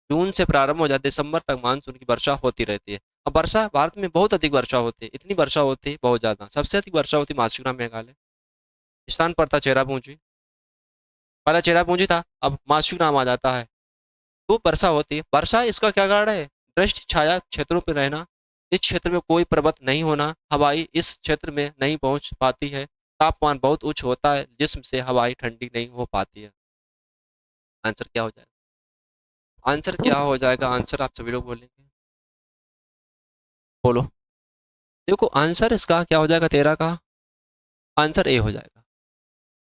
जून से प्रारंभ हो जाते हैं, दिसंबर तक मानसून की वर्षा होती रहती है। अब वर्षा भारत में बहुत अधिक वर्षा होती है, इतनी वर्षा होती है बहुत ज्यादा। सबसे अधिक वर्षा होती है मासिकग्राम मेघालय, स्थान पर था चेरापूंजी, पहला चेरापूंजी था, अब मासिकग्राम आ जाता है। तो वर्षा होती है। वर्षा इसका क्या कारण है? दृष्टि छाया क्षेत्रों पर रहना, इस क्षेत्र में कोई पर्वत नहीं होना, हवाई इस क्षेत्र में नहीं पहुंच पाती है, तापमान बहुत उच्च होता है जिससे हवाई ठंडी नहीं हो पाती है। आंसर क्या हो जाएगा? आंसर क्या हो जाएगा? आंसर आप सभी लोग बोलेंगे, बोलो। देखो आंसर इसका क्या हो जाएगा? 13 का आंसर ए हो जाएगा।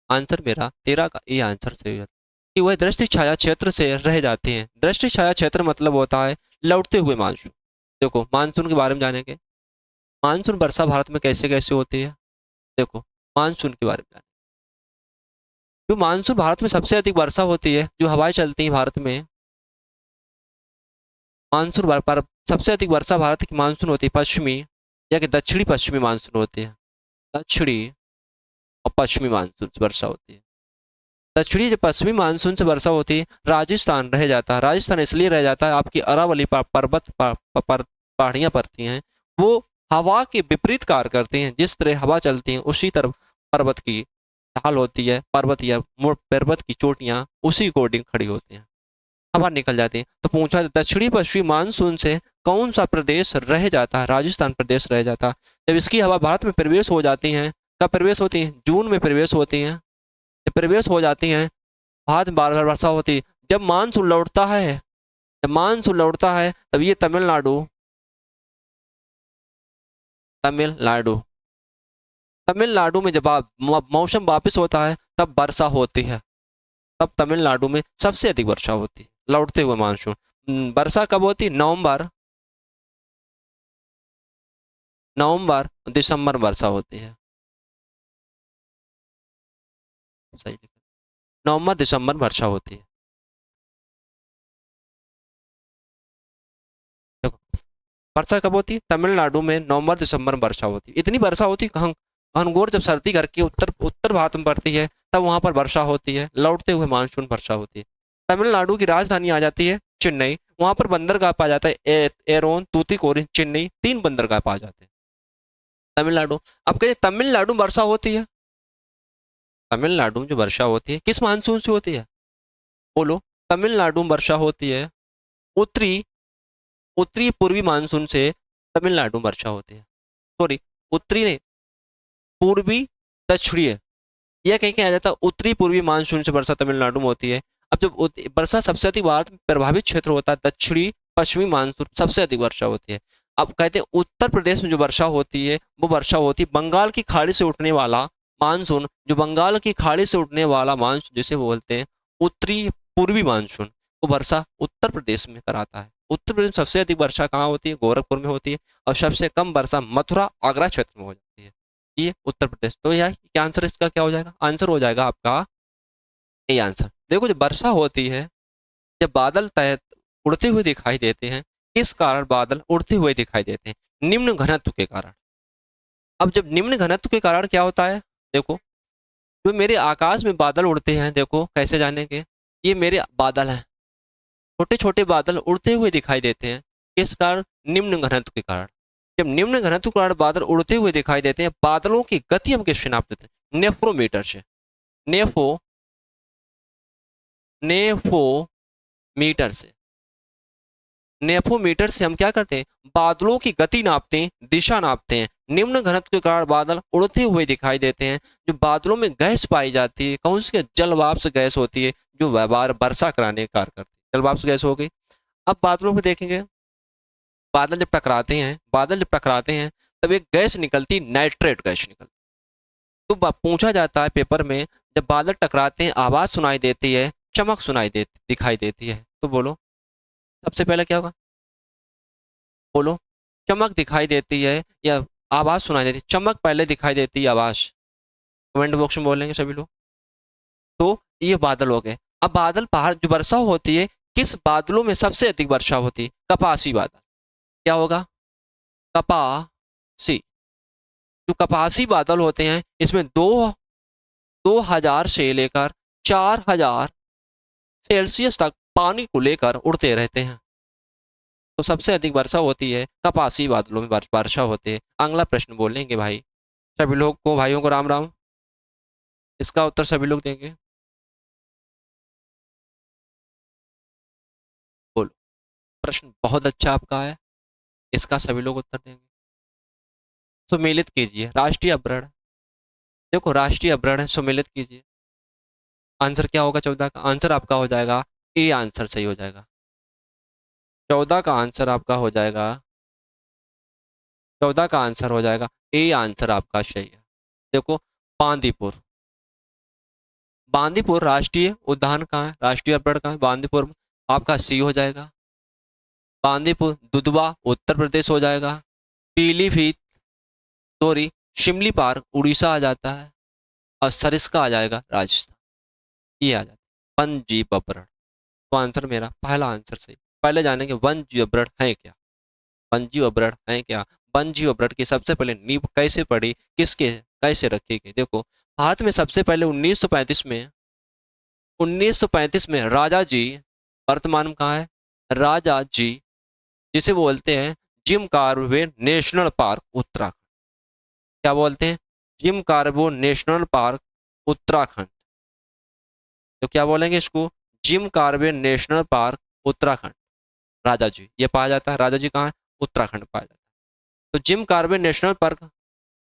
आंसर मेरा 13 का ए आंसर सही हो जाता है कि वह दृष्टि छाया क्षेत्र से रह जाते हैं। दृष्टि छाया क्षेत्र मतलब होता है लौटते हुए मानसून। देखो मानसून के बारे में जानेंगे, मानसून वर्षा भारत में कैसे कैसे होती है। देखो मानसून के बारे में जानेंगे, जो मानसून भारत में सबसे अधिक वर्षा होती है, जो हवाएं चलती हैं भारत में, मानसून पर सबसे अधिक वर्षा भारत की मानसून होती है पश्चिमी या कि दक्षिणी पश्चिमी मानसून होती है। दक्षिणी और पश्चिमी मानसून से वर्षा होती है। दक्षिणी जो पश्चिमी मानसून से वर्षा होती है, राजस्थान रह जाता है। राजस्थान इसलिए रह जाता है, आपकी अरावली पर्वत पहाड़ियाँ पड़ती हैं, वो हवा के विपरीत कार्य करती हैं। जिस तरह हवा चलती है उसी तरह पर्वत की ढाल होती है, पर्वत या पर्वत की चोटियाँ उसी अकॉर्डिंग खड़ी होती हैं, हवा निकल जाती है। तो पूछा दक्षिणी पश्चिमी मानसून से कौन सा प्रदेश रह जाता है? राजस्थान प्रदेश रह जाता है। जब इसकी हवा भारत में प्रवेश हो जाती है, कब प्रवेश होती है? जून में प्रवेश होती है। जब प्रवेश हो जाती हैं, बाद में बार बार वर्षा होती है। जब मानसून लौटता है, जब मानसून लौटता है तब ये तमिलनाडु, तमिलनाडु तमिलनाडु में जब मौसम वापस होता है तब वर्षा होती है। तब तमिलनाडु में सबसे अधिक वर्षा होती है, लौटते हुए मानसून। वर्षा कब होती है? नवंबर, नवंबर दिसंबर में वर्षा होती है। सही लिखा, नवंबर दिसंबर में वर्षा होती है। देखो वर्षा कब होती है? तमिलनाडु में नवंबर दिसंबर में वर्षा होती है। इतनी वर्षा होती है कहाँ? घनघोर जब सर्दी करके उत्तर उत्तर भारत में पड़ती है तब वहां पर वर्षा होती है, लौटते हुए मानसून वर्षा होती है। तमिलनाडु की राजधानी आ जाती है चेन्नई, वहां पर बंदरगाह पाया जाता है एरोन, तूतीकोरिन, चेन्नई, 3 बंदरगाह पाए जाते हैं तमिलनाडु। अब कहते तमिलनाडु में वर्षा होती है, तमिलनाडु में जो वर्षा होती है किस मानसून से होती है? बोलो। तमिलनाडु में वर्षा होती है उत्तरी उत्तरी पूर्वी मानसून से, तमिलनाडु में वर्षा होती है। सॉरी, उत्तरी नहीं, पूर्वी दक्षिणीय, यह कहीं कहा जाता है उत्तरी पूर्वी मानसून से वर्षा तमिलनाडु में होती है। अब जब वर्षा सबसे अधिक भारत में प्रभावित क्षेत्र होता है दक्षिणी पश्चिमी मानसून, सबसे अधिक वर्षा होती है। अब कहते हैं उत्तर प्रदेश में जो वर्षा होती है वो वर्षा होती है बंगाल की खाड़ी से उठने वाला मानसून, जो बंगाल की खाड़ी से उठने वाला मानसून जिसे बोलते हैं उत्तरी पूर्वी मानसून, वो वर्षा उत्तर प्रदेश में कराता है। उत्तर प्रदेश में सबसे अधिक वर्षा कहाँ होती है? गोरखपुर में होती है। और सबसे कम वर्षा मथुरा आगरा क्षेत्र में हो जाती है, ये उत्तर प्रदेश। तो यार क्या आंसर इसका क्या हो जाएगा? आंसर हो जाएगा आपका ये आंसर। देखो जब वर्षा होती है, जब बादल तय उड़ते हुए दिखाई देते हैं, किस कारण बादल उड़ते हुए दिखाई देते हैं? निम्न घनत्व के कारण। अब जब निम्न घनत्व के कारण क्या होता है? देखो जो मेरे आकाश में बादल उड़ते हैं, देखो कैसे जानेंगे, ये मेरे बादल हैं, छोटे छोटे बादल उड़ते हुए दिखाई देते हैं, किस कारण? निम्न घनत्व के कारण। जब निम्न घनत्व के कारण बादल उड़ते हुए दिखाई देते हैं, बादलों की गति हम किससे नाप देते हैं? नेफ्रोमीटर से। नेफो नेफोमीटर से, नेफोमीटर से हम क्या करते हैं? बादलों की गति नापते हैं, दिशा नापते हैं। निम्न घनत्व के कारण बादल उड़ते हुए दिखाई देते हैं। जो बादलों में गैस पाई जाती है, कौन सी? जलवाष्प गैस होती है, जो वर्षा कराने का कार्य करती है। जलवाष्प गैस हो गई। अब बादलों को देखेंगे, बादल जब टकराते हैं, बादल जब टकराते हैं तब एक गैस निकलती, नाइट्रेट गैस निकलती। तो पूछा जाता है पेपर में, जब बादल टकराते हैं आवाज सुनाई देती है, चमक दिखाई देती है, तो बोलो सबसे पहले क्या होगा? बोलो, चमक दिखाई देती है या आवाज सुनाई देती है? चमक पहले दिखाई देती है, आवाज कमेंट बॉक्स में बोलेंगे सभी लोग। तो ये बादल हो गए। अब बादल पहाड़ जो वर्षा होती है, किस बादलों में सबसे अधिक वर्षा होती है? कपासी बादल। क्या होगा? कपासी। जो कपासी बादल होते हैं इसमें 2000 से लेकर 4000 सेल्सियस तक पानी को लेकर उड़ते रहते हैं। तो सबसे अधिक वर्षा होती है कपासी बादलों में, वर्षा होती है। अगला प्रश्न बोलेंगे भाई सभी लोग को, भाइयों को राम राम। इसका उत्तर सभी लोग देंगे, बोलो। प्रश्न बहुत अच्छा आपका है, इसका सभी लोग उत्तर देंगे। सुमेलित कीजिए राष्ट्रीय अभ्रण। देखो राष्ट्रीय अभ्रण है, सुमेलित कीजिए। आंसर क्या होगा 14 का? आंसर आपका हो जाएगा ए, आंसर सही हो जाएगा। 14 का आंसर आपका हो जाएगा, 14 का आंसर हो जाएगा ए, आंसर आपका सही है। देखो बांदीपुर, बांदीपुर राष्ट्रीय उद्यान कहाँ है, राष्ट्रीय अभ्यारण्य कहाँ है? बांदीपुर में। आपका सी हो जाएगा। बांदीपुर दुधवा उत्तर प्रदेश हो जाएगा। पीलीभीत, सॉरी, शिमली पार्क उड़ीसा आ जाता है। और सरिस्का आ जाएगा राजस्थान, ये आ जाता है। वन जीव अभ्यारण्य, तो आंसर मेरा पहला आंसर सही। पहले जानेंगे वन जीव अभ्यारण्य है क्या? वन जीव अभ्यारण्य है क्या? वन जीव अभ्यारण्य की सबसे पहले नींव कैसे पड़ी, किसके कैसे रखी गई? देखो भारत में सबसे पहले 1935 में राजा जी, वर्तमान में कहाँ है? राजा जी, जिसे बोलते हैं Jim Corbett national park Uttarakhand. क्या बोलते हैं? Jim Corbett national park Uttarakhand. तो क्या बोलेंगे इसको? Jim Corbett national park Uttarakhand. Rajaji ये पाया जाता है। राजा जी कहाँ है? उत्तराखंड पाया जाता है। तो Jim Corbett national park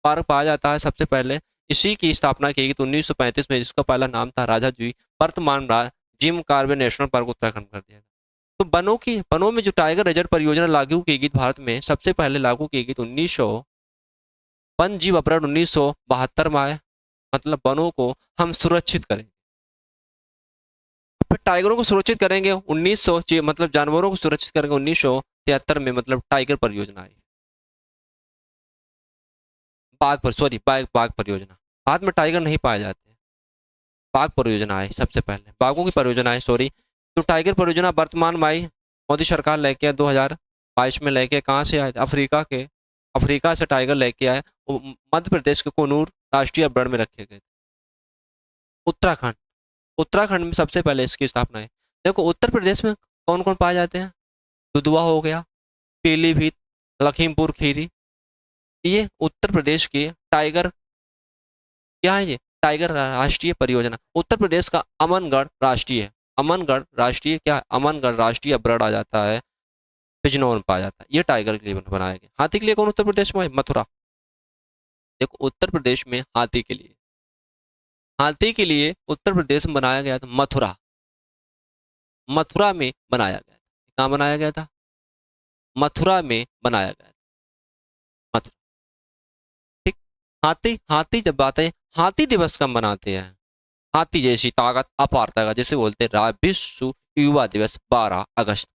park पाया जाता है सबसे पहले। इसी की स्थापना की गई तो 1935 में, जिसका पहला नाम था राजा जी। वर्तमान Jim Corbett national park Uttarakhand कर दिया। तो वनों में जो टाइगर रिजर्व परियोजना लागू की गई भारत में, सबसे पहले लागू की गई तो 1900 वन जीव अभ्यारण्य 1972 में आए। मतलब वनों को हम सुरक्षित करेंगे, फिर टाइगरों को सुरक्षित करेंगे 1900, मतलब जानवरों को सुरक्षित करेंगे 1973 में, मतलब टाइगर परियोजना आई। बाघ परियोजना। भारत में टाइगर नहीं पाए जाते, बाघ परियोजना आई सबसे पहले, बाघों की परियोजना आई, सॉरी। तो टाइगर परियोजना वर्तमान में आई, मोदी सरकार लेके 2022 में लेके, कहाँ से आए? अफ्रीका से टाइगर लेके आए। मध्य प्रदेश के कोनूर राष्ट्रीय अभ्यारण्य में रखे गए। उत्तराखंड, उत्तराखंड में सबसे पहले इसकी स्थापना है। देखो उत्तर प्रदेश में कौन कौन पाए जाते हैं? दुधवा हो गया, पीलीभीत, लखीमपुर खीरी, ये उत्तर प्रदेश के टाइगर, क्या है ये? टाइगर राष्ट्रीय परियोजना। उत्तर प्रदेश का अमनगढ़ क्या है? अमनगढ़ राष्ट्रीय अभ्यारण्य आ जाता है, बिजनौर में पाया जाता है। ये टाइगर के लिए बनाया गया। हाथी के लिए कौन उत्तर प्रदेश में है? मथुरा। देखो उत्तर प्रदेश में हाथी के लिए उत्तर प्रदेश में बनाया गया था मथुरा, मथुरा में बनाया गया था। कहाँ बनाया गया था? मथुरा में बनाया गया था, मथुरा। ठीक। हाथी हाथी जब बात है, हाथी दिवस कब मनाते हैं? हाथी जैसी ताकत, अपार ताकत, जैसे बोलते हैं विश्व युवा दिवस 12 अगस्त।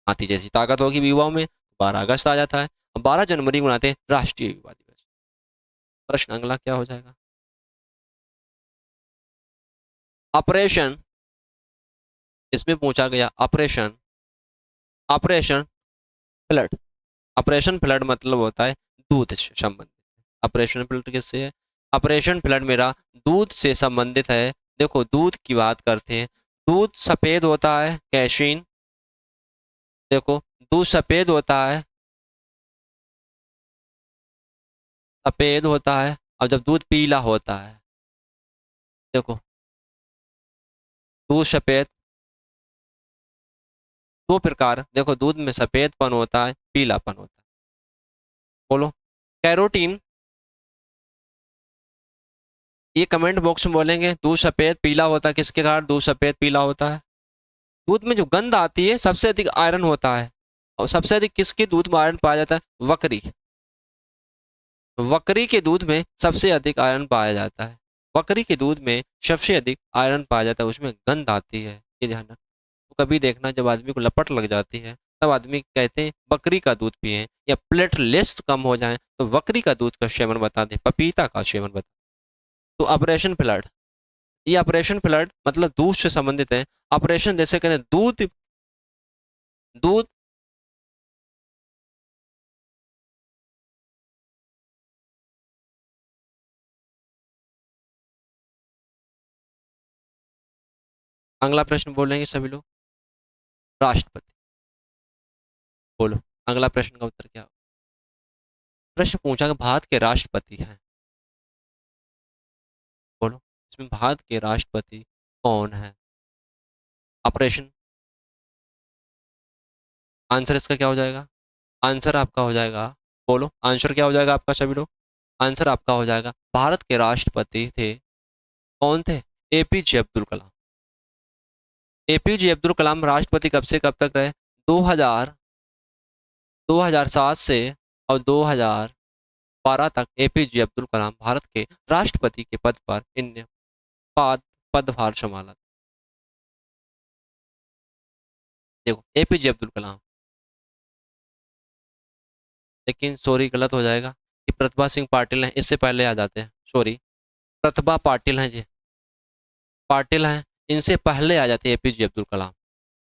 हाथी जैसी ताकत होगी युवाओं में, 12 अगस्त आ जाता है। 12 जनवरी को मनाते हैं राष्ट्रीय युवा दिवस। प्रश्न अगला क्या हो जाएगा? ऑपरेशन, इसमें पूछा गया operation operation flood. Operation flood मतलब होता है दूध से संबंधित। ऑपरेशन फ्लड किससे है? ऑपरेशन फ्लड मेरा दूध से संबंधित है। देखो दूध की बात करते हैं, दूध सफेद होता है, कैशीन। देखो दूध सफेद होता है, सफेद होता है। और जब दूध पीला होता है, देखो दूध सफेद, दो प्रकार, देखो दूध में सफेदपन होता है, पीलापन होता है। बोलो कैरोटीन, ये कमेंट बॉक्स में बोलेंगे दूध सफेद पीला होता है, किसके कारण दूध सफेद पीला होता है? दूध में जो गंध आती है, सबसे अधिक आयरन होता है। और सबसे अधिक किसके दूध में आयरन पाया जाता है? बकरी, बकरी के दूध में सबसे अधिक आयरन पाया जाता है। बकरी के दूध में सबसे अधिक आयरन पाया जाता है, उसमें गंध आती है, ये ध्यान रखना। तो कभी देखना जब आदमी को लपट लग जाती है तब आदमी कहते हैं बकरी का दूध पिएं, या प्लेटलेट्स कम हो जाएं तो बकरी का दूध का सेवन बता दें, पपीता का सेवन बता। तो ऑपरेशन फ्लड, ये ऑपरेशन फ्लड मतलब दूध से संबंधित है। ऑपरेशन जैसे कहते हैं दूध, दूध अगला प्रश्न बोलेंगे सभी लोग। राष्ट्रपति, बोलो अगला प्रश्न का उत्तर क्या हो। प्रश्न पूछा कि भारत के राष्ट्रपति हैं, बोलो इसमें भारत के राष्ट्रपति कौन है। ऑपरेशन, आंसर इसका क्या हो जाएगा, आंसर आपका हो जाएगा, बोलो आंसर क्या हो जाएगा आपका सभी लोग। आंसर आपका हो जाएगा भारत के राष्ट्रपति थे, कौन थे, एपीजे अब्दुल कलाम। एपीजे अब्दुल कलाम राष्ट्रपति कब से कब तक रहे, 2000 2007 से और 2012 तक एपीजे अब्दुल कलाम भारत के राष्ट्रपति के पद पर इन्हें पदभार संभाला। देखो एपीजे अब्दुल कलाम, लेकिन सॉरी गलत हो जाएगा कि प्रतिभा सिंह पाटिल हैं, इससे पहले आ जाते हैं, सॉरी प्रतिभा पाटिल हैं जी, पाटिल हैं, इनसे पहले आ जाते हैं एपीजे अब्दुल कलाम,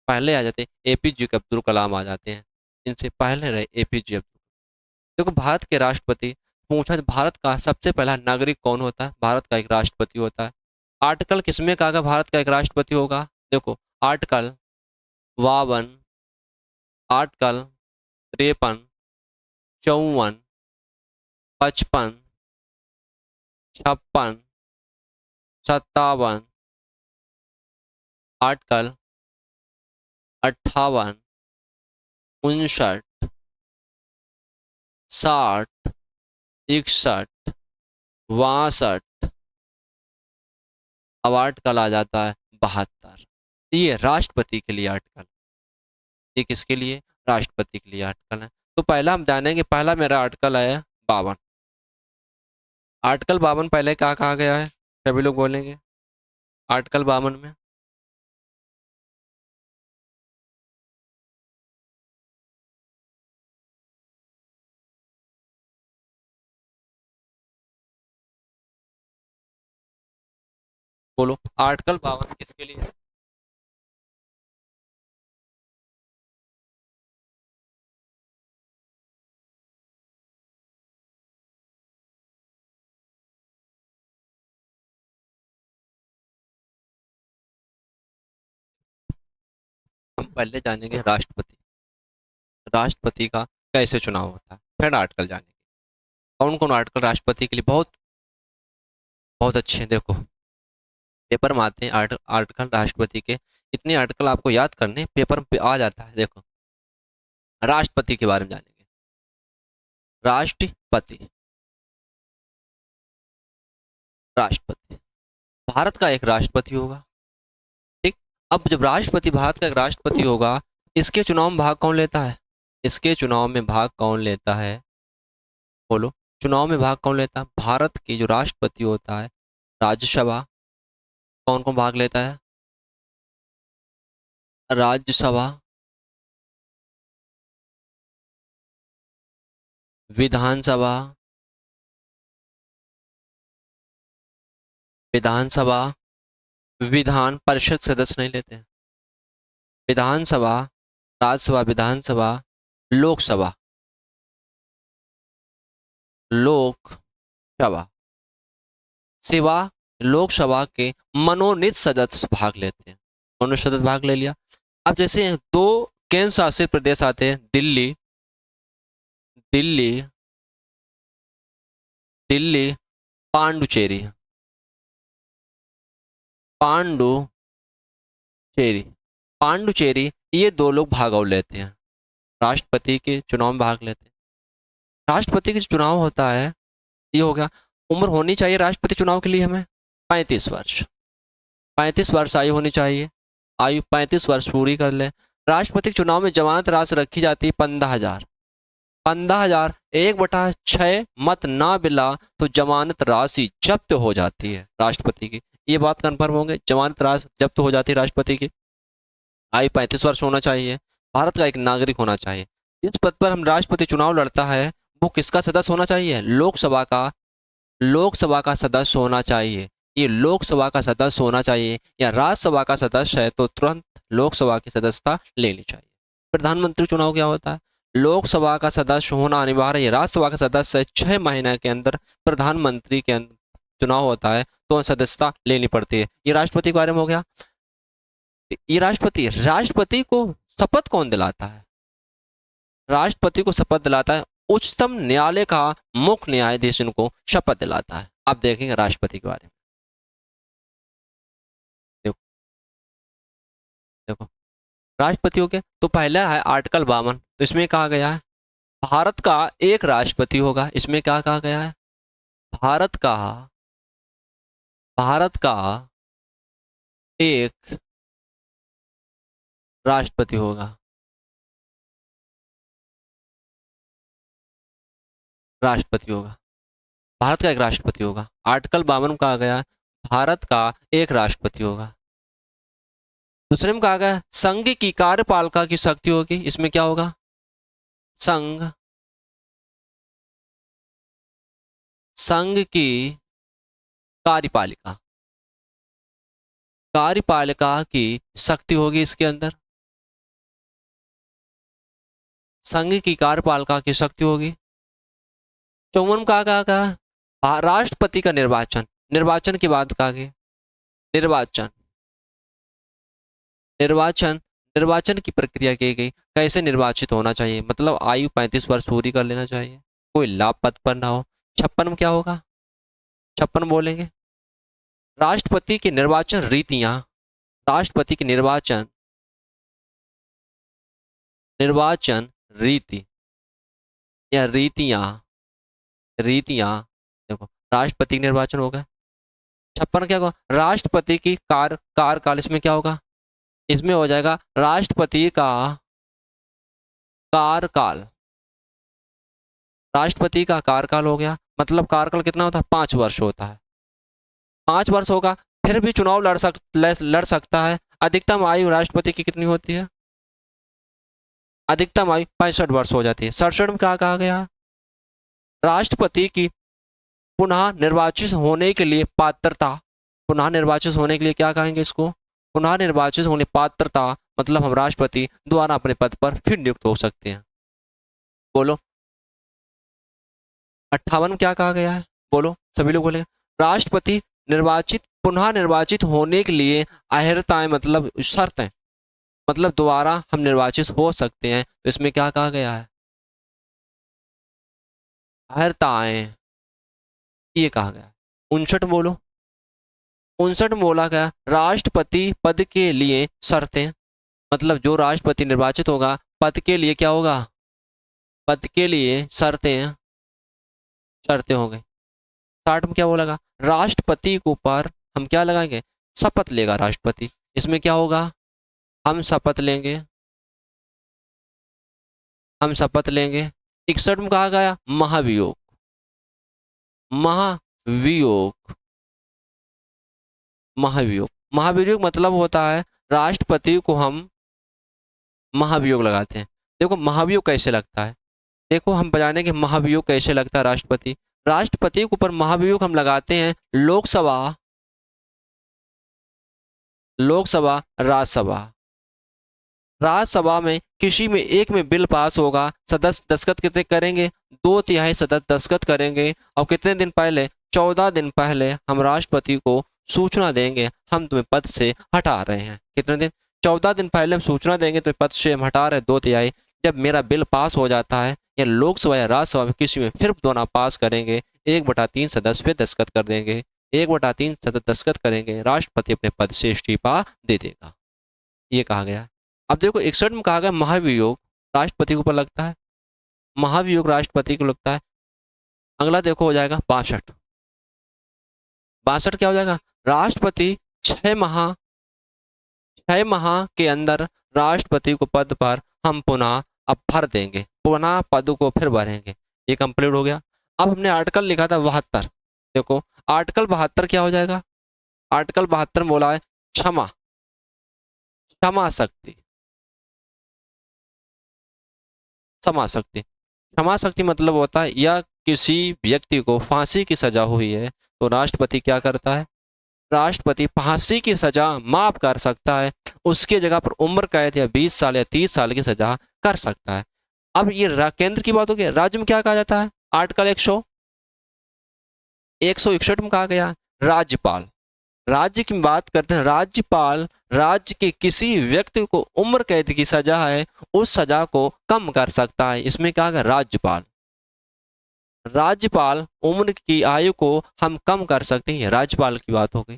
पहले आ जाते हैं एपीजे अब्दुल कलाम आ जाते हैं, इनसे पहले रहे एपीजे अब्दुल। देखो भारत के राष्ट्रपति पूछा, भारत का सबसे पहला नागरिक कौन होता है, भारत का एक राष्ट्रपति होता है। आर्टिकल किसमें कहा भारत का एक राष्ट्रपति होगा, देखो आर्टिकल 52, आर्टिकल 53, 54, 55, 56, 57, आर्टिकल 58, 59, 60, 61, 62, अब आर्टिकल आ जाता है 72। ये राष्ट्रपति के लिए आर्टिकल, ये किसके लिए, राष्ट्रपति के लिए आर्टिकल है। तो पहला हम जानेंगे, पहला मेरा आर्टिकल है 52। आर्टिकल 52 पहले क्या कहा गया है, सभी लोग बोलेंगे आर्टिकल 52 में। बोलो आर्टिकल 52 किसके लिए है? हम पहले जानेंगे राष्ट्रपति, राष्ट्रपति का कैसे चुनाव होता है, फिर आर्टिकल जानेंगे कौन कौन आर्टिकल राष्ट्रपति के लिए बहुत बहुत अच्छे हैं। देखो पेपर में आते हैं आर्टिकल राष्ट्रपति के, इतने आर्टिकल आपको याद करने, पेपर पे आ जाता है। देखो राष्ट्रपति के बारे में जानेंगे, राष्ट्रपति, राष्ट्रपति भारत का एक राष्ट्रपति होगा, ठीक। अब जब राष्ट्रपति भारत का एक राष्ट्रपति होगा, इसके चुनाव में भाग कौन लेता है, इसके चुनाव में भाग कौन लेता है, बोलो चुनाव में भाग कौन लेता है। भारत के जो राष्ट्रपति होता है, राज्यसभा, कौन कौन भाग लेता है, राज्यसभा, विधानसभा, विधानसभा, विधान परिषद सदस्य नहीं लेते हैं, विधानसभा, राज्यसभा, विधानसभा, लोकसभा, लोकसभा सेवा, लोकसभा के मनोनीत सदस्य भाग लेते हैं, मनोनीत सदस्य भाग ले लिया। अब जैसे दो केंद्र शासित प्रदेश आते हैं, दिल्ली, दिल्ली, दिल्ली, पांडुचेरी, पांडुचेरी, पांडुचेरी, ये दो लोग भाग और लेते हैं, राष्ट्रपति के चुनाव में भाग लेते हैं। राष्ट्रपति के चुनाव होता है, ये हो गया। उम्र होनी चाहिए राष्ट्रपति चुनाव के लिए हमें 35 वर्ष, 35 वर्ष आयु होनी चाहिए, आयु 35 वर्ष पूरी कर ले। राष्ट्रपति के चुनाव में जमानत राशि रखी जाती है 15,000, 15,000 1/6 मत ना मिला तो जमानत राशि जब्त हो जाती है राष्ट्रपति की। ये बात कंफर्म होंगे, जमानत राशि जब्त हो जाती है राष्ट्रपति की। आयु 35 वर्ष होना चाहिए, भारत का एक नागरिक होना चाहिए। जिस पद पर हम राष्ट्रपति चुनाव लड़ता है वो किसका सदस्य होना चाहिए? लोकसभा का, लोकसभा का सदस्य होना चाहिए। ये लोकसभा का सदस्य होना चाहिए, या राज्यसभा का सदस्य है तो तुरंत लोकसभा की सदस्यता लेनी चाहिए। प्रधानमंत्री चुनाव क्या होता है? लोकसभा का सदस्य होना अनिवार्य है, राज्यसभा का सदस्य है, 6 महीने के अंदर प्रधानमंत्री के चुनाव होता है तो सदस्यता लेनी पड़ती है। ये राष्ट्रपति के बारे में हो गया। ये राष्ट्रपति, राष्ट्रपति को शपथ कौन दिलाता है? राष्ट्रपति को शपथ दिलाता है उच्चतम न्यायालय का मुख्य न्यायाधीश, इनको शपथ दिलाता है। अब देखेंगे राष्ट्रपति के बारे में। देखो देखो राष्ट्रपति हो गया तो पहला है आर्टिकल 52, तो इसमें कहा गया है भारत का एक राष्ट्रपति होगा। इसमें क्या कहा गया है? भारत का, भारत का एक राष्ट्रपति होगा। राष्ट्रपति होगा, भारत का एक राष्ट्रपति होगा। आर्टिकल 52 में कहा गया भारत का एक राष्ट्रपति होगा। दूसरे में कहा गया संघ की कार्यपालिका की शक्ति होगी। इसमें क्या होगा? संघ, संघ की कार्यपालिका, कार्यपालिका की शक्ति होगी इसके अंदर। संघ की कार्यपालिका की शक्ति होगी। चौवन का कहा राष्ट्रपति का निर्वाचन, निर्वाचन की बात कहा गई। निर्वाचन, निर्वाचन, निर्वाचन की प्रक्रिया की गई, कैसे निर्वाचित होना चाहिए, मतलब आयु 35 वर्ष पूरी कर लेना चाहिए, कोई लाभ पद पर ना हो। 56 में क्या होगा? 56 बोलेंगे राष्ट्रपति की निर्वाचन रीतियां, राष्ट्रपति की निर्वाचन, निर्वाचन रीति या रीतियां, रीतियां। देखो राष्ट्रपति का निर्वाचन होगा। 56 क्या होगा? राष्ट्रपति की कार्यकाल, इसमें क्या होगा? इसमें हो जाएगा राष्ट्रपति का कार्यकाल, राष्ट्रपति का कार्यकाल हो गया। मतलब कार्यकाल कितना होता है? 5 वर्ष होता है। 5 वर्ष होगा, फिर भी चुनाव लड़ सकता है। अधिकतम आयु राष्ट्रपति की कितनी होती है? अधिकतम आयु 65 वर्ष हो जाती है। 67 में क्या कहा गया? राष्ट्रपति की पुनः निर्वाचित होने के लिए पात्रता, पुनः निर्वाचित होने के लिए क्या कहेंगे इसको? पुनः निर्वाचित होने पात्रता, मतलब हम राष्ट्रपति द्वारा अपने पद पर फिर नियुक्त हो सकते हैं। बोलो 58 में क्या कहा गया है? बोलो सभी लोग बोलेंगे। राष्ट्रपति निर्वाचित, पुनः निर्वाचित होने के लिए अहर्ताएं, मतलब शर्तें, मतलब दोबारा हम निर्वाचित हो सकते हैं, तो इसमें क्या कहा गया है? अहर्ताएं, ये कहा गया। 59 बोलो, 59 में बोला गया राष्ट्रपति पद के लिए शर्तें, मतलब जो राष्ट्रपति निर्वाचित होगा पद के लिए क्या होगा? पद के लिए शर्तें, शर्तें हो गई। 60 में क्या बोला? राष्ट्रपति के ऊपर हम क्या लगाएंगे? शपथ लेगा राष्ट्रपति। इसमें क्या होगा? हम शपथ लेंगे, हम शपथ लेंगे। 61 में कहा गया महाभियोग, महाभियोग, महाभियोग, महाभियोग मतलब होता है राष्ट्रपति को हम महाभियोग लगाते हैं। देखो महाभियोग कैसे लगता है, देखो हम बजाने के महाभियोग कैसे लगता है राष्ट्रपति। राष्ट्रपति के ऊपर महाभियोग हम लगाते हैं लोकसभा, लोकसभा, राज्यसभा। राज्यसभा में किसी में एक में बिल पास होगा, सदस्य दस्तखत कितने करेंगे? 2/3 सदस्य दस्तखत करेंगे। और कितने दिन पहले? 14 दिन पहले हम राष्ट्रपति को सूचना देंगे हम तुम्हें पद से हटा रहे हैं। कितने दिन? 14 दिन पहले हम सूचना देंगे तो पद से हम हटा रहे 2/3। जब मेरा बिल पास हो जाता है या लोकसभा या राज्यसभा में किसी में फिर दोनों पास करेंगे, 1/3 सदस्य फिर दस्तखत कर देंगे, 1/3 सदस्य दस्तखत करेंगे, राष्ट्रपति अपने पद से इस्तीफा दे देगा। ये कहा गया। अब देखो 61 में कहा गया महाभियोग राष्ट्रपति के ऊपर लगता है, महाभियोग राष्ट्रपति को लगता है। अगला देखो हो जाएगा 62। 62 क्या हो जाएगा? राष्ट्रपति 6 माह के अंदर राष्ट्रपति को पद पर हम पुनः अब भर देंगे, पुनः पद को फिर भरेंगे। ये कंप्लीट हो गया। अब हमने आर्टिकल लिखा था 72। देखो आर्टिकल 72 क्या हो जाएगा? आर्टिकल 72 बोला है क्षमा, क्षमा शक्ति, क्षमा शक्ति। क्षमा शक्ति मतलब होता है या किसी व्यक्ति को फांसी की सजा हुई है तो राष्ट्रपति क्या करता है? राष्ट्रपति फांसी की सजा माफ कर सकता है, उसकी जगह पर उम्र कैद या 20 साल या 30 साल की सजा कर सकता है। अब ये केंद्र की बात होगी। राज्य में क्या कहा जाता है? आर्टिकल 161 में कहा गया राज्यपाल। राज्य की बात करते हैं, राज्यपाल राज्य के किसी व्यक्ति को उम्र कैद की सजा है उस सजा को कम कर सकता है। इसमें क्या है? राज्यपाल। राज्यपाल उम्र की आयु को हम कम कर सकते हैं, राज्यपाल की बात हो गई,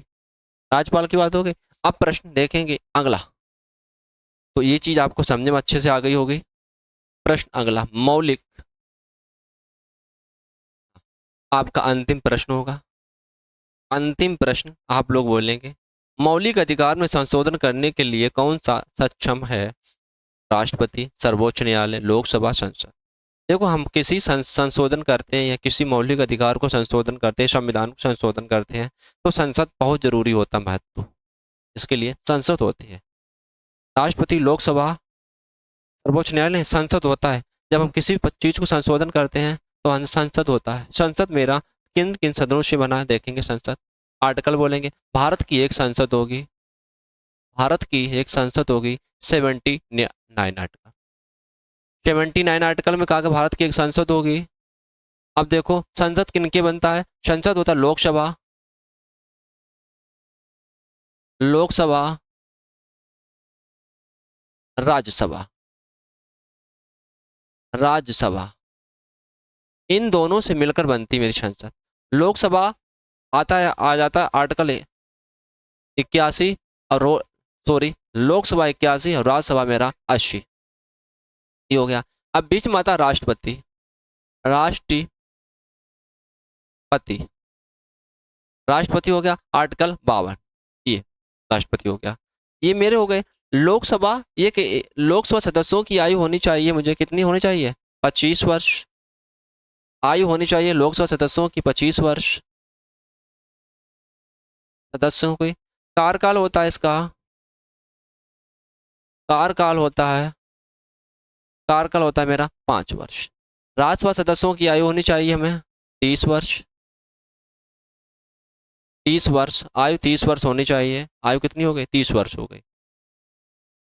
राज्यपाल की बात हो गई। अब प्रश्न देखेंगे अगला, तो ये चीज आपको समझ में अच्छे से आ गई होगी। प्रश्न अगला मौलिक, आपका अंतिम प्रश्न होगा। अंतिम प्रश्न आप लोग बोलेंगे मौलिक अधिकार में संशोधन करने के लिए कौन सा सक्षम है? राष्ट्रपति, सर्वोच्च न्यायालय, लोकसभा, संसद। देखो हम किसी संशोधन करते हैं या किसी मौलिक अधिकार को संशोधन करते हैं, संविधान को संशोधन करते हैं तो संसद बहुत जरूरी होता है, महत्व इसके लिए संसद होती है। राष्ट्रपति, लोकसभा, सर्वोच्च न्यायालय, संसद होता है। जब हम किसी चीज को संशोधन करते हैं तो संसद होता है। संसद मेरा किन किन सदनों से बना है देखेंगे। संसद आर्टिकल बोलेंगे, भारत की एक संसद होगी, भारत की एक संसद होगी 79 आर्टिकल, 79 आर्टिकल में कहा कि भारत की एक संसद होगी। अब देखो संसद किनके बनता है? संसद होता है लोकसभा, लोकसभा, राज्यसभा, राज्यसभा, इन दोनों से मिलकर बनती मेरी संसद। लोकसभा आता है, आ जाता है आर्टिकल 81 और सॉरी लोकसभा 81 और राज्यसभा मेरा 80, ये हो गया। अब बीच में आता राष्ट्रपति, राष्ट्रपति, राष्ट्रपति हो गया आर्टिकल 52, ये राष्ट्रपति हो गया। ये मेरे हो गए। लोकसभा, ये लोकसभा सदस्यों की आयु होनी चाहिए, मुझे कितनी होनी चाहिए? 25 वर्ष आयु होनी चाहिए लोकसभा सदस्यों की, 25 वर्ष सदस्यों की। कार्यकाल होता है इसका, कार्यकाल होता है, कार्यकाल होता है मेरा 5 वर्ष। राज्यसभा सदस्यों की आयु होनी चाहिए हमें 30 वर्ष, 30 वर्ष आयु, 30 वर्ष होनी चाहिए। आयु कितनी हो गई? 30 वर्ष हो गई।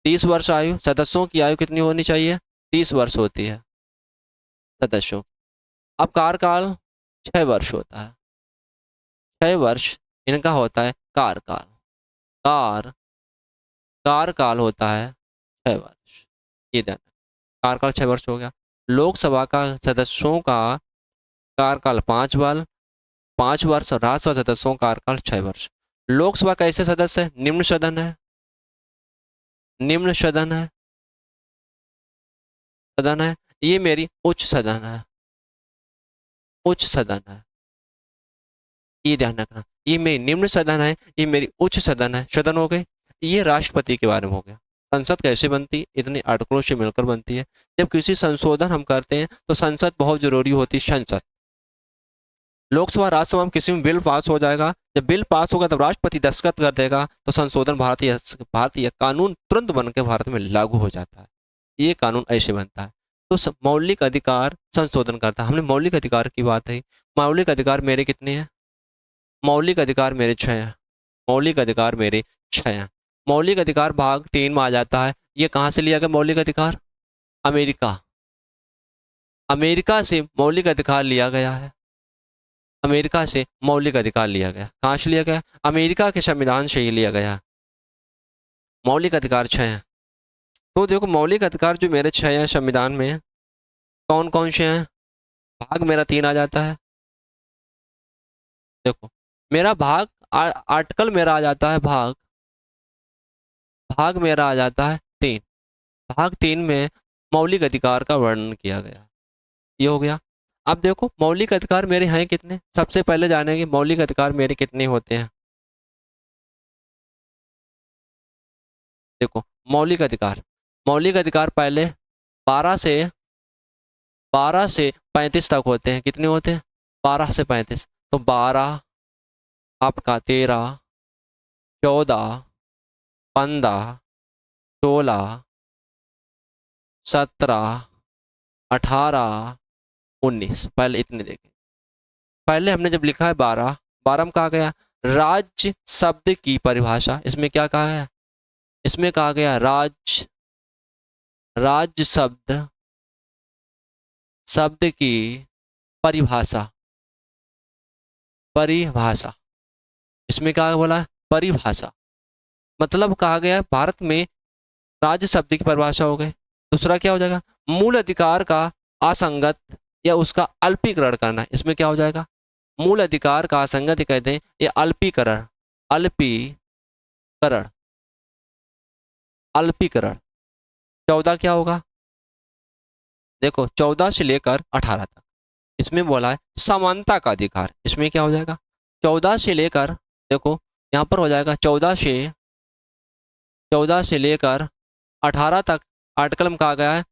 30 वर्ष आयु, सदस्यों की आयु कितनी होनी चाहिए? 30 वर्ष होती है सदस्यों। अब कार्यकाल 6 वर्ष होता है, 6 वर्ष इनका होता है कार्यकाल, कार्यकाल होता है 6 वर्ष। ये ध्यान, कार्यकाल 6 वर्ष हो गया। लोकसभा का सदस्यों का कार्यकाल 5 वर्ष और राज्यसभा सदस्यों का कार्यकाल 6 वर्ष। लोकसभा कैसे सदस्य है? निम्न सदन है, निम्न सदन है, सदन है। ये मेरी उच्च सदन है, उच्च सदन है, ये ध्यान रखना। ये मेरी निम्न सदन है, ये मेरी उच्च सदन है, सदन हो गए। ये राष्ट्रपति के बारे में हो गया। संसद कैसे बनती? इतने आर्टिकलों से मिलकर बनती है। जब किसी संशोधन हम करते हैं तो संसद बहुत जरूरी होती है। संसद, लोकसभा, राज्यसभा में किसी में बिल पास हो जाएगा, जब बिल पास होगा तब राष्ट्रपति दस्तखत कर देगा तो संशोधन भारतीय कानून तुरंत बनकर भारत में लागू हो जाता है। ये कानून ऐसे बनता है। तो मौलिक अधिकार संशोधन करता है। हमने मौलिक अधिकार की बात है। मौलिक अधिकार मेरे कितने हैं? मौलिक अधिकार मेरे 6 हैं, मौलिक अधिकार मेरे 6 हैं। मौलिक अधिकार भाग 3 में आ जाता है। ये कहाँ से लिया गया मौलिक अधिकार? अमेरिका, अमेरिका से मौलिक अधिकार लिया गया है, अमेरिका से मौलिक अधिकार लिया गया। कहाँ से लिया गया? अमेरिका के संविधान से ही लिया गया। मौलिक अधिकार 6 हैं। तो देखो मौलिक अधिकार जो मेरे 6 हैं संविधान में, कौन कौन से हैं? भाग मेरा 3 आ जाता है। देखो मेरा भाग आर्टिकल मेरा आ जाता है, भाग मेरा आ जाता है 3। भाग 3 में मौलिक अधिकार का वर्णन किया गया। ये हो गया। अब देखो मौलिक अधिकार मेरे हैं कितने? सबसे पहले जानेंगे मौलिक अधिकार मेरे कितने होते हैं। देखो मौलिक अधिकार, मौलिक अधिकार पहले 12 से 35 तक होते हैं। कितने होते हैं? 12 से 35। तो 12 आपका 13, 14, 15, 16, 17, 18, 19। पहले इतने देखें। पहले हमने जब लिखा है 12, 12 में कहा गया राज्य शब्द की परिभाषा। इसमें क्या कहा है? इसमें कहा गया राज्य शब्द की परिभाषा। परिभाषा इसमें क्या बोला है? परिभाषा। मतलब कहा गया भारत में राज्य शब्द की परिभाषा हो गई। दूसरा क्या हो जाएगा? मूल अधिकार का असंगत या उसका अल्पीकरण करना। इसमें क्या हो जाएगा? मूल अधिकार का असंगत कहते हैं या अल्पीकरण। अल्पीकरण अल्पीकरण 14 क्या होगा? देखो 14 से लेकर 18 तक इसमें बोला है समानता का अधिकार। इसमें क्या हो जाएगा? 14 से लेकर, देखो यहाँ पर हो जाएगा 14 से लेकर 18 तक आर्टिकल में कहा गया है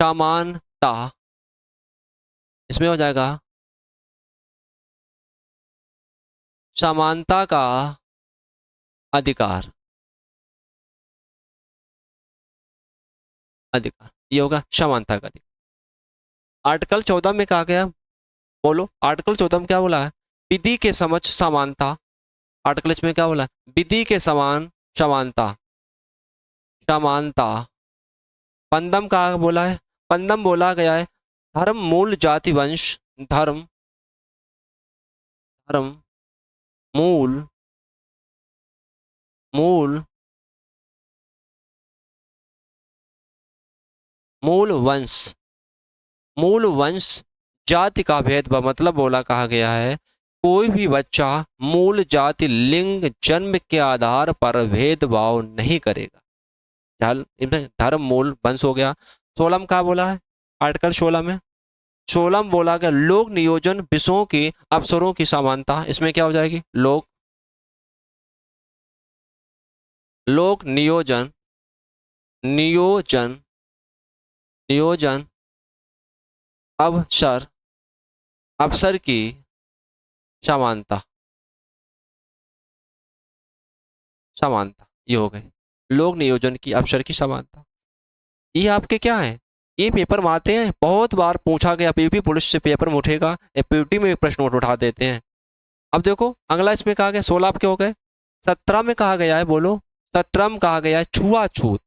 समानता। इसमें हो जाएगा समानता का अधिकार। ये होगा समानता का अधिकार। आर्टिकल 14 में कहा गया, बोलो आर्टिकल 14 में क्या बोला है? विधि के समक्ष समानता। आर्टिकल इसमें क्या बोला है? विधि के समान समानता। समानता। पंदम कहा बोला है? पंदम बोला गया है धर्म मूल जाति वंश। धर्म धर्म मूल मूल मूल वंश जाति का भेदभाव। मतलब बोला कहा गया है कोई भी बच्चा मूल जाति लिंग जन्म के आधार पर भेदभाव नहीं करेगा। धर्म मूल वंश हो गया। 16 में कहा बोला है? आर्टिकल 16 में बोला गया लोक नियोजन विषयों के अवसरों की समानता। इसमें क्या हो जाएगी? लोक नियोजन नियोजन नियोजन अवसर की समानता। ये हो गई लोक नियोजन की अवसर की समानता। ये आपके क्या है? ये पेपर में आते हैं, बहुत बार पूछा गया। पीयूटी पुलिस से पेपर में उठेगा या पीयूटी में प्रश्न उठा देते हैं। अब देखो अगला इसमें कहा गया 16 आपके हो गए। 17 में कहा गया है, बोलो 17 में कहा गया है छुआछूत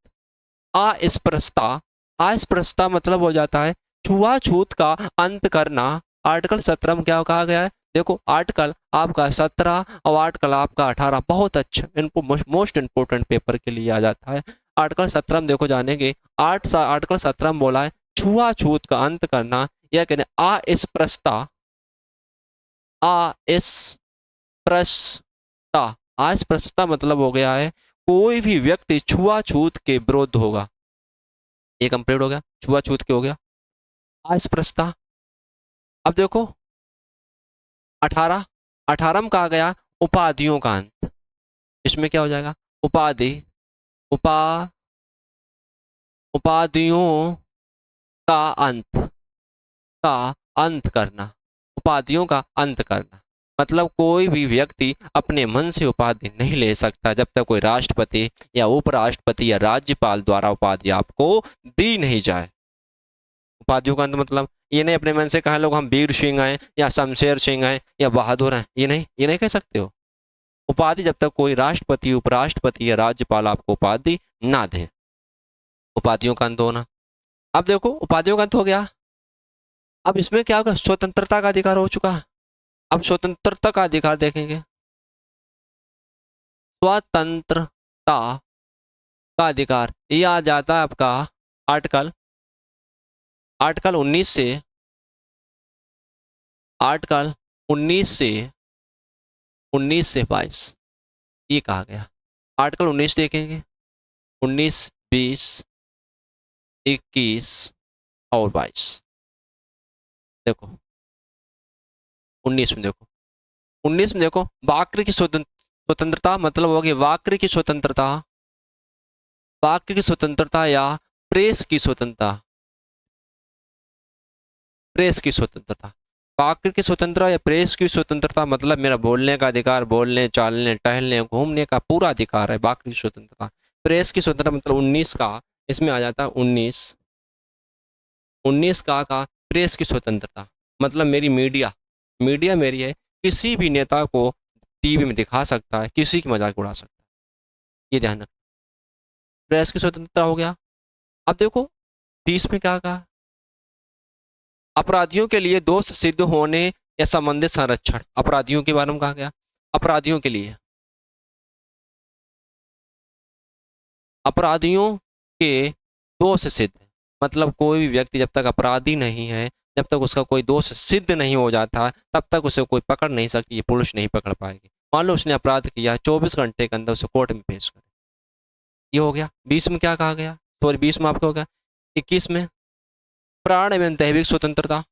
अस्पृश्यता। अस्पृश्यता मतलब हो जाता है छुआछूत का अंत करना। आर्टिकल 17 में क्या कहा गया है? देखो आर्टिकल आपका 17 और आर्टिकल आपका 18 बहुत अच्छा, इनको मोस्ट इंपोर्टेंट पेपर के लिए आ जाता है। आर्टिकल 17 में देखो जानेंगे आर्टिकल 17 में बोला है छुआछूत का अंत करना, यह कहते हैं अस्पृश्यता। अस्पृश्यता अस्पृश्यता मतलब हो गया है कोई भी व्यक्ति छुआछूत के विरुद्ध होगा। ये कंप्लीट हो गया, छुआछूत के हो गया। अस्पृश्यता। अब देखो 18 में कहा गया उपाधियों का अंत। इसमें क्या हो जाएगा? उपाधियों का अंत करना। उपाधियों का अंत करना मतलब कोई भी व्यक्ति अपने मन से उपाधि नहीं ले सकता जब तक कोई राष्ट्रपति या उपराष्ट्रपति या राज्यपाल द्वारा उपाधि आपको दी नहीं जाए। उपाधियों का अंत मतलब ये नहीं अपने मन से कहा लोग हम वीर सिंह हैं या शमशेर सिंह हैं या बहादुर हैं, ये नहीं कह सकते हो। उपाधि जब तक कोई राष्ट्रपति उपराष्ट्रपति या राज्यपाल आपको उपाधि ना दे, उपाधियों का अंत होना। अब देखो उपाधियों का अंत हो गया। अब इसमें क्या होगा? स्वतंत्रता का अधिकार हो चुका है। अब स्वतंत्रता का अधिकार देखेंगे। स्वतंत्रता का अधिकार ये आ जाता है आपका आर्टिकल 19 से आर्टिकल 19 से 22 ये कहा गया। आर्टिकल 19 देखेंगे, 19, 20, 21 और 22। देखो 19 में देखो वाक्य की स्वतंत्रता मतलब होगी वाक्य की स्वतंत्रता या प्रेस की स्वतंत्रता, प्रेस की स्वतंत्रता, वाक्य की स्वतंत्रता या प्रेस की स्वतंत्रता मतलब मेरा बोलने का अधिकार, बोलने, चालने, टहलने, घूमने का पूरा अधिकार है, वाक्य की स्वतंत्रता। प्रेस की स्वतंत्रता मतलब 19 का, इसमें आ जाता है 19, 19 का प्रेस की स्वतंत्रता मतलब मेरी मीडिया, मीडिया मेरी है, किसी भी नेता को टीवी में दिखा सकता है, किसी की मजाक उड़ा सकता है, ये ध्यान रख। प्रेस की स्वतंत्रता हो गया। अब देखो 20 में क्या कहा, अपराधियों के लिए दोष सिद्ध होने या संबंधित संरक्षण, अपराधियों के बारे में कहा गया, अपराधियों के लिए, अपराधियों के दोष सिद्ध मतलब कोई भी व्यक्ति जब तक अपराधी नहीं है, जब तक उसका कोई दोष सिद्ध नहीं हो जाता, तब तक उसे कोई पकड़ नहीं सकती, ये पुलिस नहीं पकड़ पाएगी। मान लो उसने अपराध किया, 24 घंटे के अंदर उसे कोर्ट में पेश करें, ये हो गया। 20 में क्या कहा गया, सॉरी 20 में आपको हो गया। 21 में प्राण एवं दैहिक स्वतंत्रता,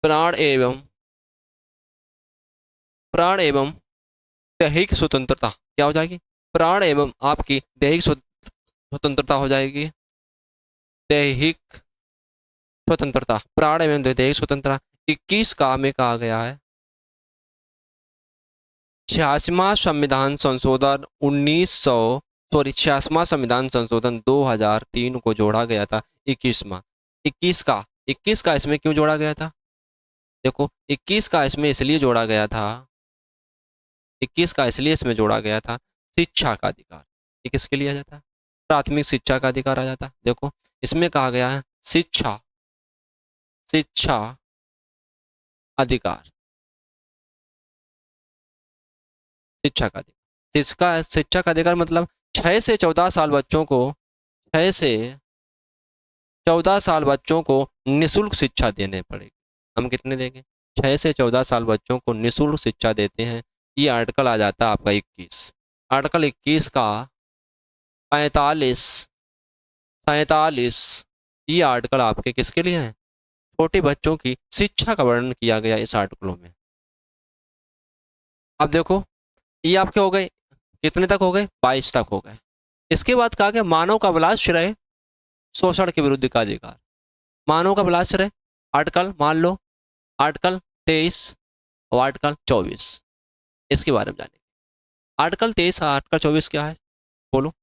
प्राण एवं, प्राण एवं दैहिक स्वतंत्रता क्या हो जाएगी, प्राण एवं आपकी दैहिक स्वतंत्रता हो जाएगी, दैहिक स्वतंत्रता, प्राण एवं दैहिक स्वतंत्रता। 21 का में कहा गया है 86वां संविधान संशोधन 1900, सॉरी 86वां संविधान संशोधन 2003 को जोड़ा गया था 21वां, 21 का, 21 का इसमें क्यों जोड़ा गया था, देखो 21 का इसमें इसलिए जोड़ा गया था, 21 का इसलिए इसमें जोड़ा गया था, शिक्षा का अधिकार, ये किसके लिए आ जाता है, प्राथमिक शिक्षा का अधिकार आ जाता है। देखो इसमें कहा गया है शिक्षा, शिक्षा अधिकार, शिक्षा का अधिकार, इसका शिक्षा का अधिकार मतलब 6 से 14 साल बच्चों को, 6 से 14 साल बच्चों को निःशुल्क शिक्षा देने पड़ेगी। हम कितने देंगे, 6 से 14 साल बच्चों को निःशुल्क शिक्षा देते हैं। ये आर्टिकल आ जाता है आपका 21, आर्टिकल 21 का 45, 47, ये आर्टिकल आपके किसके लिए है, छोटे बच्चों की शिक्षा का वर्णन किया गया इस आर्टिकलों में। अब देखो ये आपके हो गए, कितने तक हो गए, 22 तक हो गए। इसके बाद कहा गया मानव का बलात्सर्य, शोषण के विरुद्ध का अधिकार, मानव का बलात्सर्य आर्टिकल मान लो आर्टिकल 23 और आर्टिकल 24, इसके बारे में जानेंगे। आर्टिकल 23 और आर्टिकल 24 क्या है, बोलो,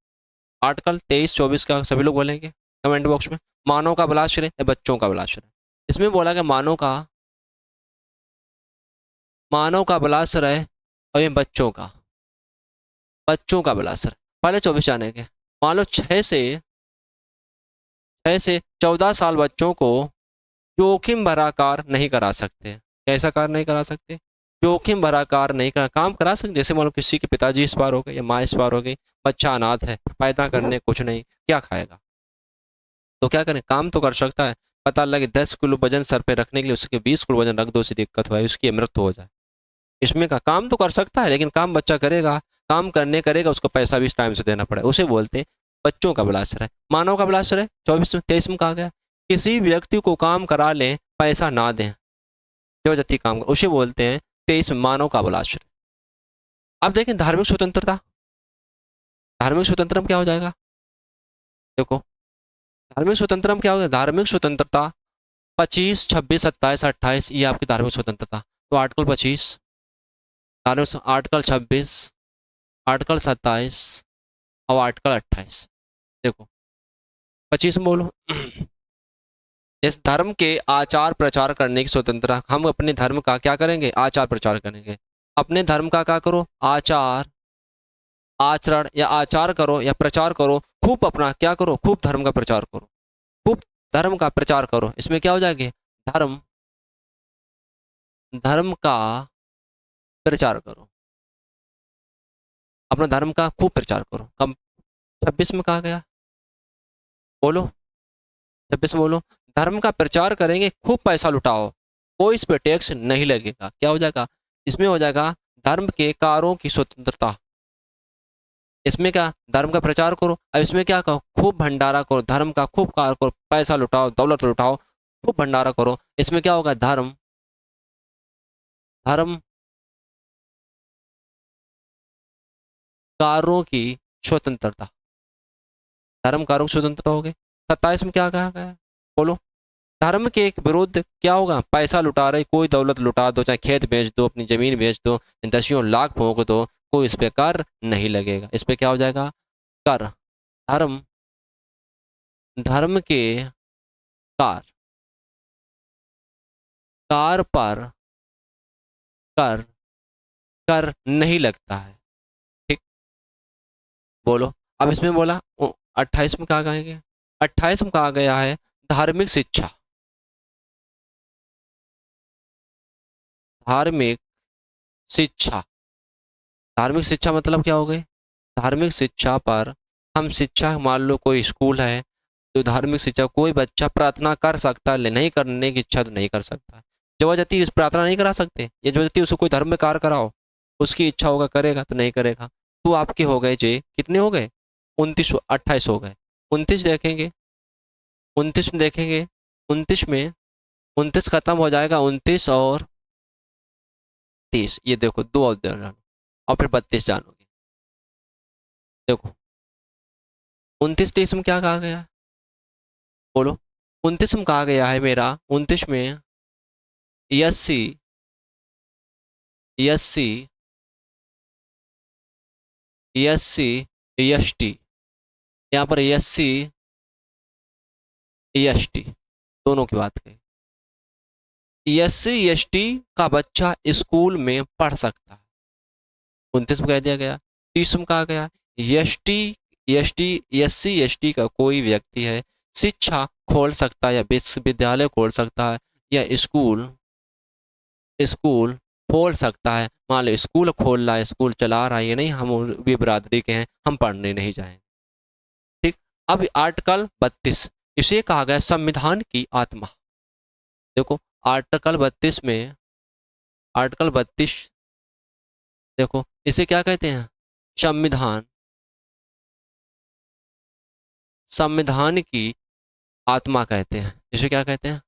आर्टिकल 23 24 का सभी लोग बोलेंगे कमेंट बॉक्स में। मानव का बलात्सर्य या बच्चों का बलात्सर्य, इसमें बोला गया मानव का, मानव का बलात्सर्य और ये बच्चों का, बच्चों का बलात्सर्य। पहले 24 जानेंगे। मान लो 6 से 14 साल बच्चों को जोखिम भरा कार्य नहीं करा सकते, कैसा कार्य नहीं करा सकते, जोखिम भरा कार्य नहीं करा, काम करा सकते, जैसे मान लो किसी के पिताजी इस बार हो गए या माँ इस बार हो गई, बच्चा अनाथ है, पैदा करने कुछ नहीं, क्या खाएगा, तो क्या करें, काम तो कर सकता है, पता लगे 10 किलो वजन सर पे रखने के लिए उसके 20 किलो वजन रख दो, उसे दिक्कत हो उसकी मृत्यु हो जाए, इसमें का काम तो कर सकता है, लेकिन काम बच्चा करेगा, काम करने करेगा, उसको पैसा भी इस टाइम से देना पड़े, उसे बोलते हैं बच्चों का बलात्सर है। मानव का बलात्सर है 24 में, 23 में कहा गया किसी व्यक्ति को काम करा लें पैसा ना दें, जबरदस्ती काम कर, उसे बोलते हैं 23 में मानव का बलात्सर। अब देखें धार्मिक स्वतंत्रता, धार्मिक स्वतंत्रता में क्या हो जाएगा, देखो धार्मिक स्वतंत्रता में क्या होगा, धार्मिक स्वतंत्रता 25 26 27 28, ये आपकी धार्मिक स्वतंत्रता। तो आर्टिकल 25, आर्टिकल 26, आर्टिकल 27 और आर्टिकल 28। देखो 25 में बोलो इस धर्म के आचार प्रचार करने की स्वतंत्रता, हम अपने धर्म का क्या करेंगे, आचार प्रचार करेंगे, अपने धर्म का क्या करो, आचार आचरण या आचार करो या प्रचार करो, खूब अपना क्या करो, खूब धर्म का प्रचार करो, खूब धर्म का प्रचार करो, इसमें क्या हो जाएंगे, धर्म, धर्म का प्रचार करो, अपना धर्म का खूब प्रचार करो। कम 26 में कहा गया, बोलो 26 में बोलो, धर्म का प्रचार करेंगे, खूब पैसा लुटाओ, कोई इस पे टैक्स नहीं लगेगा, क्या हो जाएगा, इसमें हो जाएगा धर्म के कारों की स्वतंत्रता, इसमें क्या धर्म का प्रचार करो, अब इसमें क्या कहो, खूब भंडारा करो, धर्म का खूब कार करो, पैसा लुटाओ, दौलत लुटाओ, खूब भंडारा करो, इसमें क्या होगा, धर्म, धर्म कारों की स्वतंत्रता, धर्म कारक स्वतंत्रता हो गई। 27 में क्या कहा गया है? बोलो। धर्म के विरुद्ध क्या होगा? पैसा लुटा रहे, कोई दौलत लुटा दो, चाहे खेत बेच दो, अपनी जमीन बेच दो, दसियों लाख फूंक दो, कोई इस पे कर नहीं लगेगा। इस पे क्या हो जाएगा? कर। धर्म, धर्म के कार, कार पर कर, कर नहीं लगता है। ठीक। बोलो। अब इसमें बोला 28 में कहा कहेंगे? 28 में कहा गया है धार्मिक शिक्षा। धार्मिक शिक्षा, धार्मिक शिक्षा मतलब क्या हो गई? धार्मिक शिक्षा पर हम शिक्षा, मान लो कोई स्कूल है तो धार्मिक शिक्षा, कोई बच्चा प्रार्थना कर सकता है, नहीं करने की इच्छा तो नहीं कर सकता। जबरदस्ती इस प्रार्थना नहीं करा सकते, ये जबरदस्ती उसको कोई धर्म में कार्य कराओ, उसकी इच्छा होगा करेगा तो नहीं करेगा। तो आपके हो गए जे कितने हो गए? 29, 28 हो गए। 29 देखेंगे, 29 में देखेंगे, 29 में 29 खत्म हो जाएगा, 29 और 30, ये देखो दो और जानो, और फिर 32 जानोगे। देखो 29 30 में क्या कहा गया? बोलो। 29 में कहा गया है मेरा, 29 में एससी, एससी, एससी, एसटी, यहाँ पर एससी एसटी दोनों की बात कही। एससी एसटी का बच्चा स्कूल में पढ़ सकता है, 29 में कह दिया गया। 30 में कहा गया एसटी, एसटी, एससी एसटी का कोई व्यक्ति है शिक्षा खोल सकता है, या विश्वविद्यालय खोल सकता है, या स्कूल, स्कूल खोल सकता है। मान लो स्कूल खोल रहा है, स्कूल चला रहा है, ये नहीं हम भी बिरादरी के हैं, हम पढ़ने नहीं जाएंगे। ठीक। अब आर्टिकल 32, इसे कहा गया संविधान की आत्मा। देखो आर्टिकल 32 में, आर्टिकल 32 देखो इसे क्या कहते हैं? संविधान, संविधान की आत्मा कहते हैं। इसे क्या कहते हैं?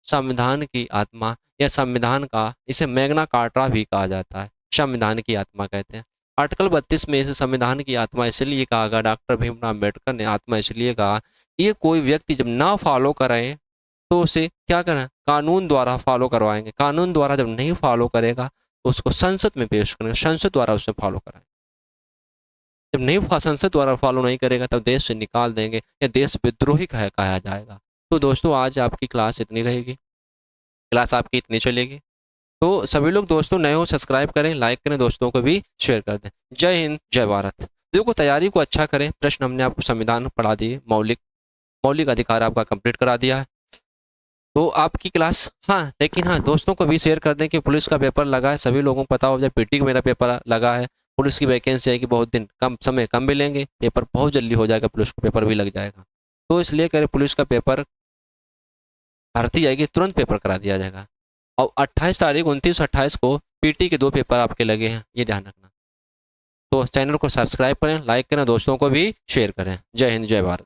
संविधान की आत्मा, या संविधान का, इसे मैग्ना कार्टा भी कहा जाता है, संविधान की आत्मा कहते हैं। आर्टिकल 32 में इसे संविधान की आत्मा इसलिए कहा गया, डॉक्टर भीमराव अम्बेडकर ने आत्मा इसलिए कहा, ये कोई व्यक्ति जब ना फॉलो करे तो उसे क्या करें? कानून द्वारा फॉलो करवाएंगे। कानून द्वारा जब नहीं फॉलो करेगा तो उसको संसद में पेश करेंगे, संसद द्वारा उसे फॉलो कराएंगे। जब नहीं संसद द्वारा फॉलो नहीं करेगा तब देश से निकाल देंगे, या देश विद्रोही कहा जाएगा। तो दोस्तों आज आपकी क्लास इतनी रहेगी, क्लास आपकी इतनी चलेगी। तो सभी लोग दोस्तों नए हो सब्सक्राइब करें, लाइक करें, दोस्तों को भी शेयर कर दें। जय हिंद, जय भारत। देखो तैयारी को अच्छा करें, प्रश्न हमने आपको संविधान पढ़ा दिए, मौलिक, मौलिक अधिकार आपका कंप्लीट करा दिया है। तो आपकी क्लास, हाँ लेकिन हाँ दोस्तों को भी शेयर कर दें कि पुलिस का पेपर लगा है, सभी लोगों को पता हो जाए पीटी का मेरा पेपर लगा है, पुलिस की वैकेंसी आएगी, बहुत दिन कम समय कम मिलेंगे, पेपर बहुत जल्दी हो जाएगा, पुलिस का पेपर भी लग जाएगा। तो इसलिए करें, पुलिस का पेपर भर्ती आएगी तुरंत पेपर करा दिया जाएगा। और 28 तारीख, 29 28 को पीटी के 2 पेपर आपके लगे हैं, ये ध्यान रखना। तो चैनल को सब्सक्राइब करें, लाइक करें, दोस्तों को भी शेयर करें। जय हिंद, जय भारत।